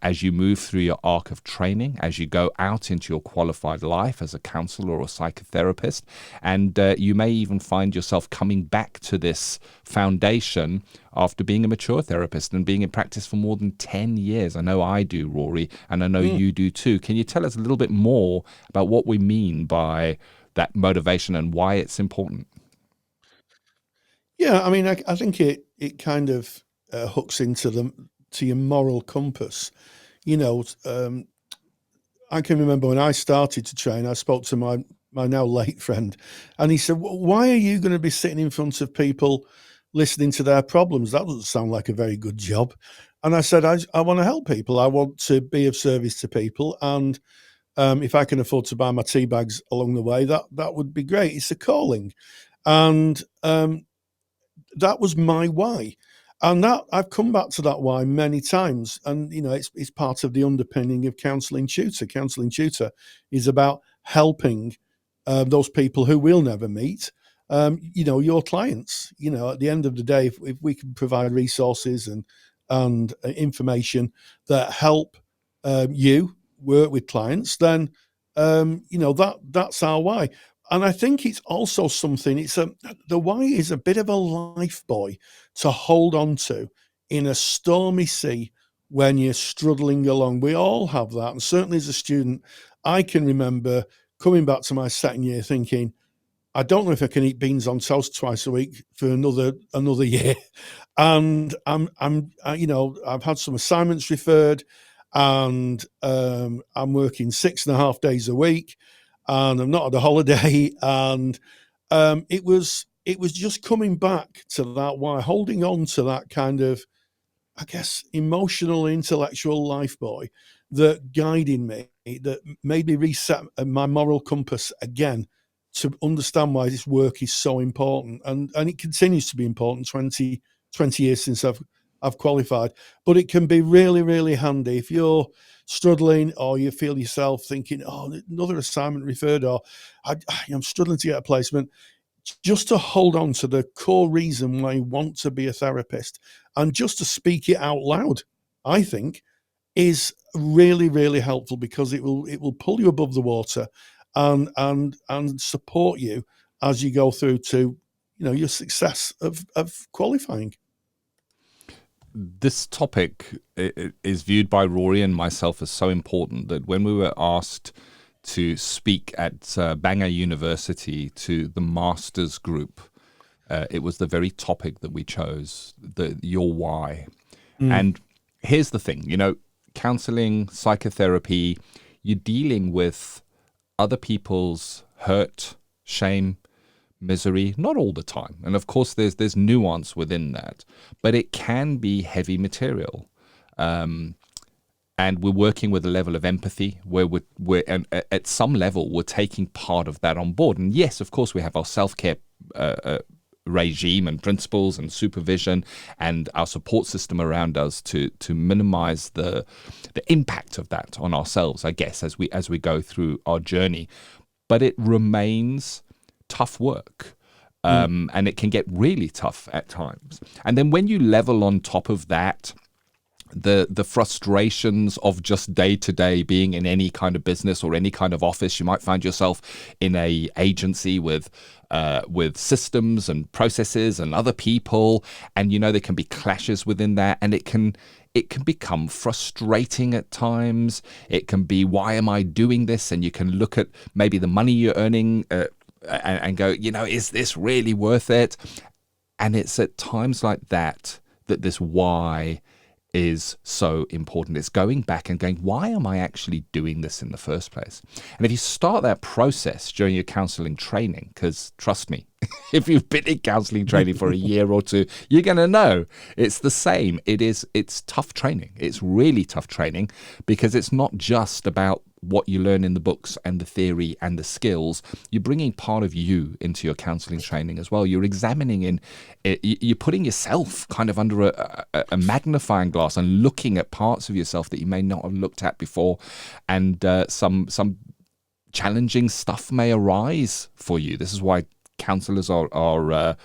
as you move through your arc of training, as you go out into your qualified life as a counsellor or a psychotherapist. And you may even find yourself coming back to this foundation after being a mature therapist and being in practice for more than 10 years. I know I do, Rory, and I know you do too. Can you tell us a little bit more about what we mean by that motivation and why it's important? Yeah, I mean, I think it kind of hooks into your moral compass. You know, I can remember when I started to train, I spoke to my now late friend, and he said, "Why are you going to be sitting in front of people listening to their problems? That doesn't sound like a very good job." And I said, I want to help people. I want to be of service to people, and if I can afford to buy my tea bags along the way, that would be great. It's a calling, and that was my why. And that I've come back to that why many times. And, you know, it's part of the underpinning of Counselling Tutor. Counselling Tutor is about helping those people who we'll never meet, you know, your clients. You know, at the end of the day, if we can provide resources and information that help you work with clients, then, you know, that's our why. And I think it's also something, the why is a bit of a life buoy to hold on to in a stormy sea when you're struggling along. We all have that. And certainly as a student, I can remember coming back to my second year thinking, I don't know if I can eat beans on toast twice a week for another year. And you know, I've had some assignments referred, and I'm working 6.5 days a week, and I'm not at a holiday. And it was just coming back to that why, holding on to that kind of, I guess, emotional, intellectual life buoy that guided me, that made me reset my moral compass again to understand why this work is so important. And it continues to be important 20 years since I've qualified. But it can be really, really handy if you're struggling, or you feel yourself thinking, oh, another assignment referred, or I'm struggling to get a placement, just to hold on to the core reason why you want to be a therapist, and just to speak it out loud, I think, is really, really helpful, because it will pull you above the water and support you as you go through to, you know, your success of qualifying. This topic is viewed by Rory and myself as so important that when we were asked to speak at Bangor University to the master's group, it was the very topic that we chose, your why. And here's the thing, you know, counseling, psychotherapy, you're dealing with other people's hurt, shame, misery, not all the time. And of course, there's nuance within that, but it can be heavy material. And we're working with a level of empathy where we're and at some level, we're taking part of that on board. And yes, of course, we have our self-care regime and principles and supervision and our support system around us to minimize the impact of that on ourselves, I guess, as we go through our journey. But it remains tough work. And it can get really tough at times. And then when you level on top of that, the frustrations of just day to day being in any kind of business or any kind of office. You might find yourself in a agency with systems and processes and other people, and there can be clashes within that, and it can become frustrating at times. It can be, why am I doing this? And you can look at maybe the money you're earning and go, is this really worth it? And it's at times like that this why is so important. It's going back and going, why am I actually doing this in the first place? And if you start that process during your counseling training, because trust me, if you've been in counseling training for a year or two, you're going to know it's the same. It's tough training. It's really tough training, because it's not just about what you learn in the books and the theory and the skills. You're bringing part of you into your counseling training as well. You're examining you're putting yourself kind of under a magnifying glass and looking at parts of yourself that you may not have looked at before. And some challenging stuff may arise for you. This is why counselors are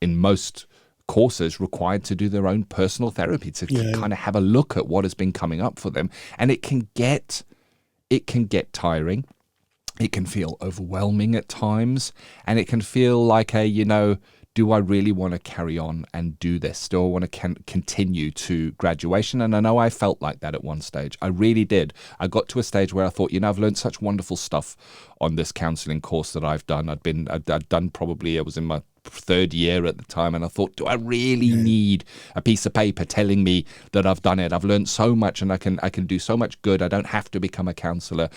in most courses required to do their own personal therapy, to kind of have a look at what has been coming up for them. And it can get tiring. It can feel overwhelming at times, and it can feel like do I really want to carry on and do this? Do I want to continue to graduation? And I know I felt like that at one stage. I really did. I got to a stage where I thought, I've learned such wonderful stuff on this counseling course that I've done. I'd done probably, I was in my third year at the time, and I thought, do I really need a piece of paper telling me that I've done it? I've learned so much, and I can do so much good. I don't have to become a counselor.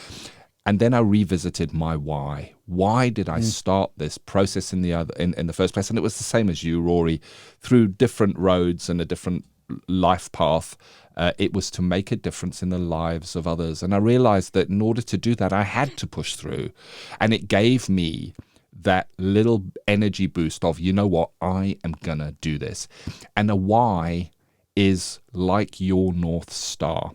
And then I revisited my why. Why did I start this process in the first place? And it was the same as you, Rory, through different roads and a different life path. It was to make a difference in the lives of others. And I realized that in order to do that, I had to push through. And it gave me that little energy boost of, I am gonna do this. And a why is like your North Star.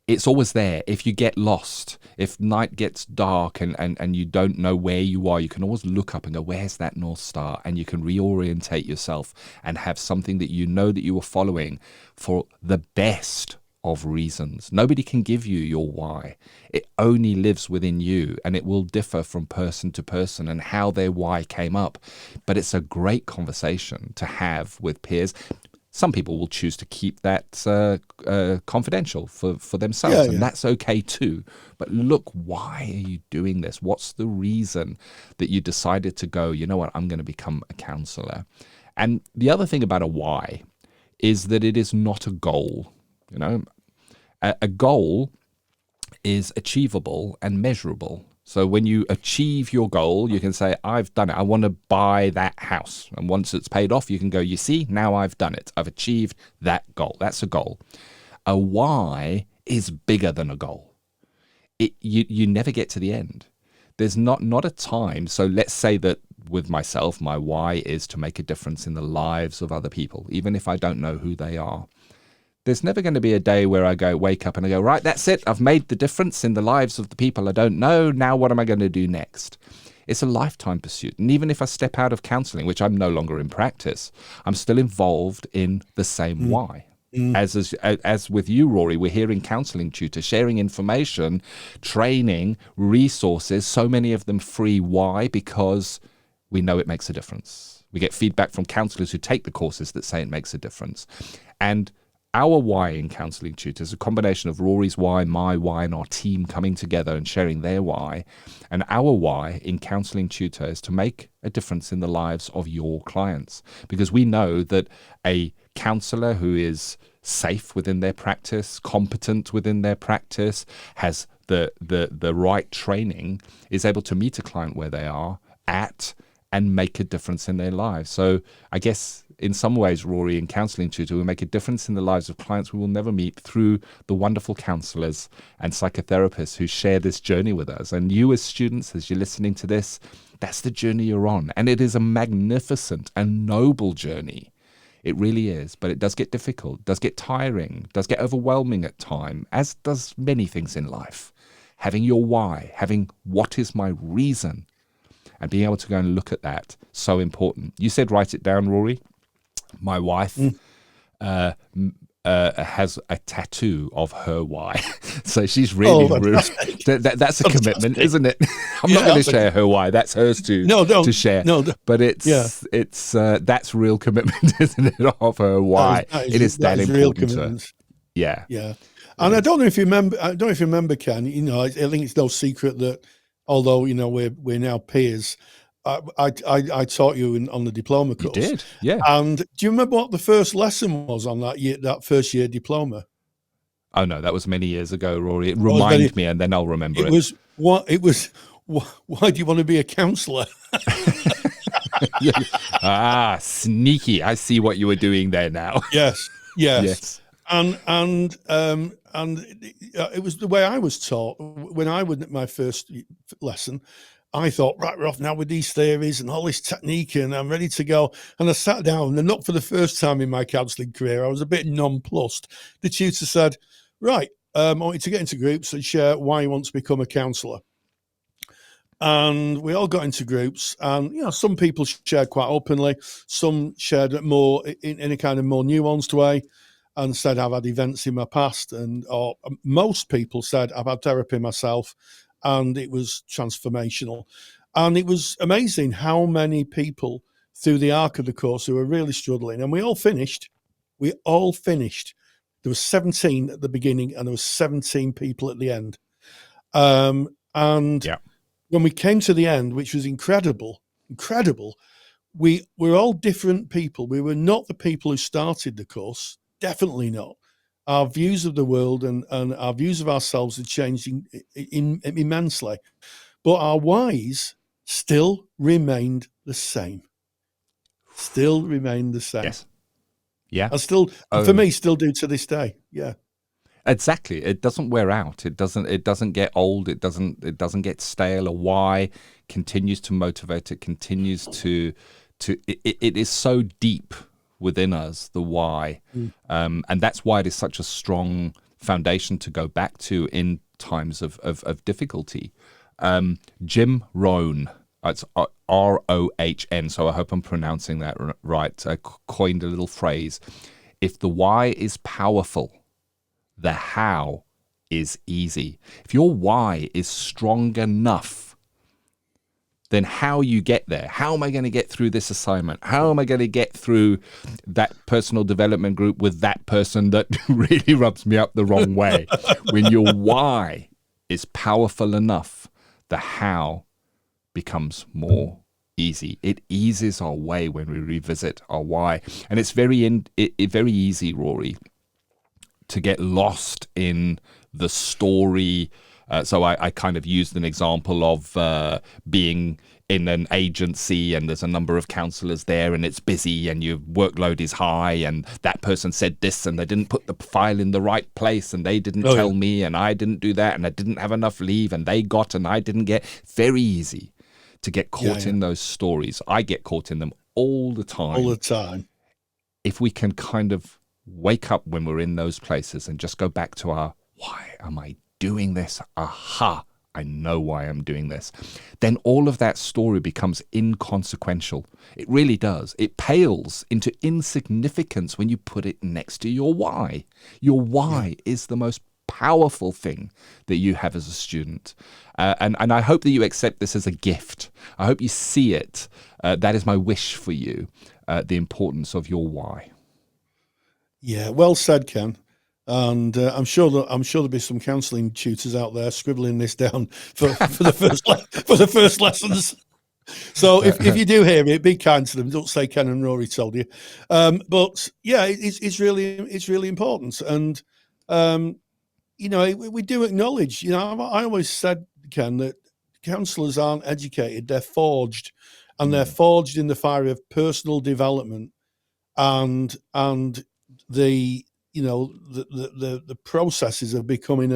It's always there. If you get lost, if night gets dark and you don't know where you are, you can always look up and go, where's that North Star? And you can reorientate yourself and have something that that you are following for the best of reasons. Nobody can give you your why. It only lives within you, and it will differ from person to person and how their why came up. But it's a great conversation to have with peers. Some people will choose to keep that confidential for themselves, and that's okay too. But look, why are you doing this? What's the reason that you decided to go, I'm going to become a counselor? And the other thing about a why is that it is not a goal. A goal is achievable and measurable. So when you achieve your goal, you can say, I've done it. I want to buy that house. And once it's paid off, you can go, you see, now I've done it. I've achieved that goal. That's a goal. A why is bigger than a goal. You never get to the end. There's not a time. So let's say that with myself, my why is to make a difference in the lives of other people, even if I don't know who they are. There's never going to be a day where I wake up and I go, right, that's it. I've made the difference in the lives of the people I don't know. Now what am I going to do next? It's a lifetime pursuit. And even if I step out of counseling, which I'm no longer in practice, I'm still involved in the same why. As with you, Rory, we're here in Counselling Tutor, sharing information, training, resources, so many of them free. Why? Because we know it makes a difference. We get feedback from counsellors who take the courses that say it makes a difference. And our why in Counselling Tutor is a combination of Rory's why, my why, and our team coming together and sharing their why. And our why in Counselling Tutor is to make a difference in the lives of your clients. Because we know that a counsellor who is safe within their practice, competent within their practice, has the right training, is able to meet a client where they are at and make a difference in their lives. So I guess in some ways, Rory, in Counselling Tutor, we make a difference in the lives of clients we will never meet through the wonderful counsellors and psychotherapists who share this journey with us. And you as students, as you're listening to this, that's the journey you're on. And it is a magnificent and noble journey. It really is. But it does get difficult, does get tiring, does get overwhelming at times, as does many things in life. Having your why, having what is my reason, and being able to go and look at that, so important. You said write it down, Rory. My wife has a tattoo of her why. So she's really rude. That's a commitment, isn't it? I'm not going to share her why. That's hers to share. No, but it's that's real commitment, isn't it? Of her why. It is that important to her. Yeah. And I don't know if you remember, Ken. You know, I think it's no secret that although you know we're now peers, I taught you on the diploma course. You did, yeah. And do you remember what the first lesson was on that first year diploma? Oh no, that was many years ago, Rory. Remind me, and then I'll remember it. Why do you want to be a counsellor? Sneaky! I see what you were doing there now. Yes. And it was the way I was taught when I would my first lesson. I thought, right, we're off now with these theories and all this technique, and I'm ready to go. And I sat down, and not for the first time in my counselling career, I was a bit nonplussed. The tutor said, right, I want you to get into groups and share why you want to become a counsellor. And we all got into groups, and you know, some people shared quite openly, some shared it more in a kind of more nuanced way, and said I've had events in my past, or most people said I've had therapy myself, and it was transformational. And it was amazing how many people through the arc of the course who were really struggling, and we all finished. There was 17 at the beginning, and there was 17 people at the end. When we came to the end, which was incredible, we were all different people. We were not the people who started the course, definitely not. Our views of the world and our views of ourselves are changing immensely. But our whys still remained the same. Yes. Yeah. I still, for me, still do to this day. Yeah. Exactly. It doesn't wear out. It doesn't get old. It doesn't get stale. A why continues to motivate. It continues to it is so deep within us, the why. And that's why it is such a strong foundation to go back to in times of difficulty. Jim Rohn, it's Rohn, so I hope I'm pronouncing that right, coined a little phrase. If the why is powerful, the how is easy. If your why is strong enough, then how you get there, how am I going to get through this assignment? How am I going to get through that personal development group with that person that really rubs me up the wrong way? When your why is powerful enough, the how becomes more easy. It eases our way when we revisit our why. And it's very easy, Rory, to get lost in the story. So I kind of used an example of being in an agency and there's a number of counselors there and it's busy and your workload is high and that person said this and they didn't put the file in the right place and they didn't tell me and I didn't do that and I didn't have enough leave and they got and I didn't get. Very easy to get caught in those stories. I get caught in them all the time. If we can kind of wake up when we're in those places and just go back to our, why am I doing this? Aha, I know why I'm doing this. Then all of that story becomes inconsequential. It really does. It pales into insignificance when you put it next to your why. Your why is the most powerful thing that you have as a student. And I hope that you accept this as a gift. I hope you see it. That is my wish for you, the importance of your why. Yeah, well said, Ken. And I'm sure there'll be some counselling tutors out there scribbling this down for the first lessons. So if you do hear it, be kind to them. Don't say Ken and Rory told you. But yeah, it's really important. And you know, we do acknowledge. You know, I always said, Ken, that counsellors aren't educated; they're forged, and they're forged in the fire of personal development and the processes of becoming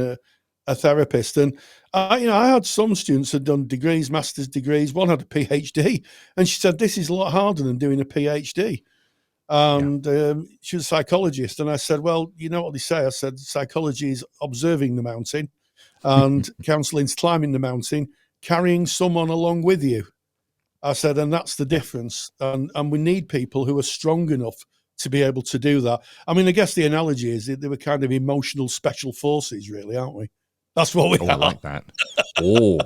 a therapist. And I had some students who had done degrees, master's degrees. One had a PhD, and she said this is a lot harder than doing a PhD. And she was a psychologist, and I said, well, you know what they say? I said psychology is observing the mountain, and counselling's climbing the mountain, carrying someone along with you. I said, and that's the difference. And we need people who are strong enough to be able to do that. I mean, I guess the analogy is that they were kind of emotional special forces, really, aren't we? That's what we are. I like that. Oh,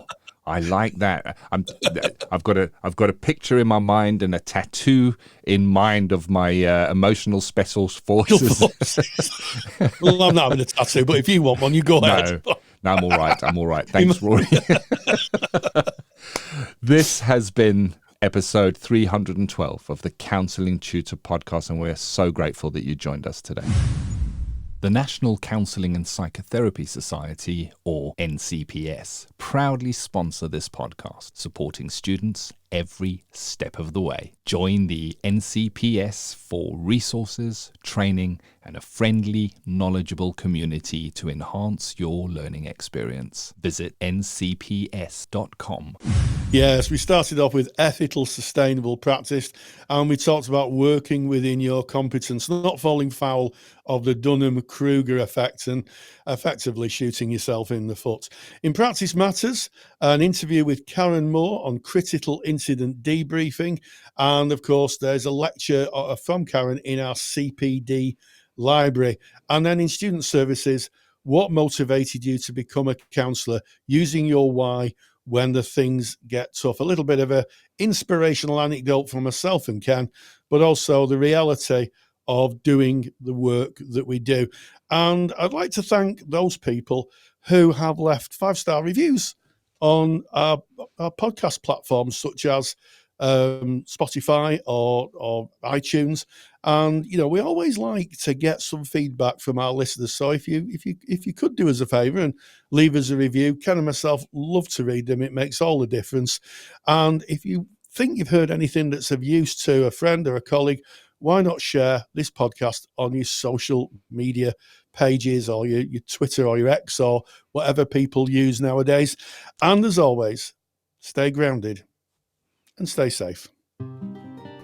I like that. I've got a picture in my mind and a tattoo in mind of my emotional special forces. Well, I'm not having a tattoo, but if you want one, you go ahead. No, I'm all right. Thanks, Rory. This has been episode 312 of the Counselling Tutor Podcast, and we're so grateful that you joined us today. The National Counselling and Psychotherapy Society, or NCPS, proudly sponsor this podcast, supporting students every step of the way. Join the NCPS for resources, training, and a friendly, knowledgeable community to enhance your learning experience. Visit ncps.com. Yes, we started off with ethical, sustainable practice, and we talked about working within your competence, not falling foul of the Dunning-Kruger effect and effectively shooting yourself in the foot. In Practice Matters, an interview with Karen Moore on critical incident debriefing, and of course there's a lecture from Karen in our CPD library. And then in Student Services, what motivated you to become a counsellor, using your why when the things get tough. A little bit of an inspirational anecdote from myself and Ken, but also the reality of doing the work that we do. And I'd like to thank those people who have left 5-star reviews on our podcast platforms such as Spotify or iTunes. And we always like to get some feedback from our listeners. So if you could do us a favour and leave us a review, Ken and myself love to read them. It makes all the difference. And if you think you've heard anything that's of use to a friend or a colleague, why not share this podcast on your social media pages or your Twitter or your X or whatever people use nowadays. And as always, stay grounded and stay safe.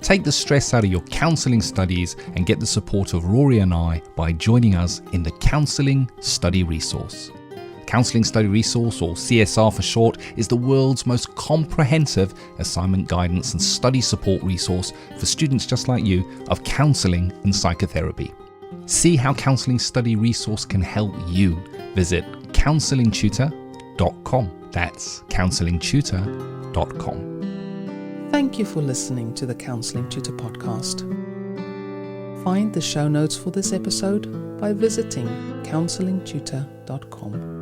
Take the stress out of your counselling studies and get the support of Rory and I by joining us in the Counselling Study Resource. Counselling Study Resource, or CSR for short, is the world's most comprehensive assignment guidance and study support resource for students just like you of counselling and psychotherapy. See how Counselling Study Resource can help you. Visit counsellingtutor.com. That's counsellingtutor.com. Thank you for listening to the Counselling Tutor Podcast. Find the show notes for this episode by visiting counsellingtutor.com.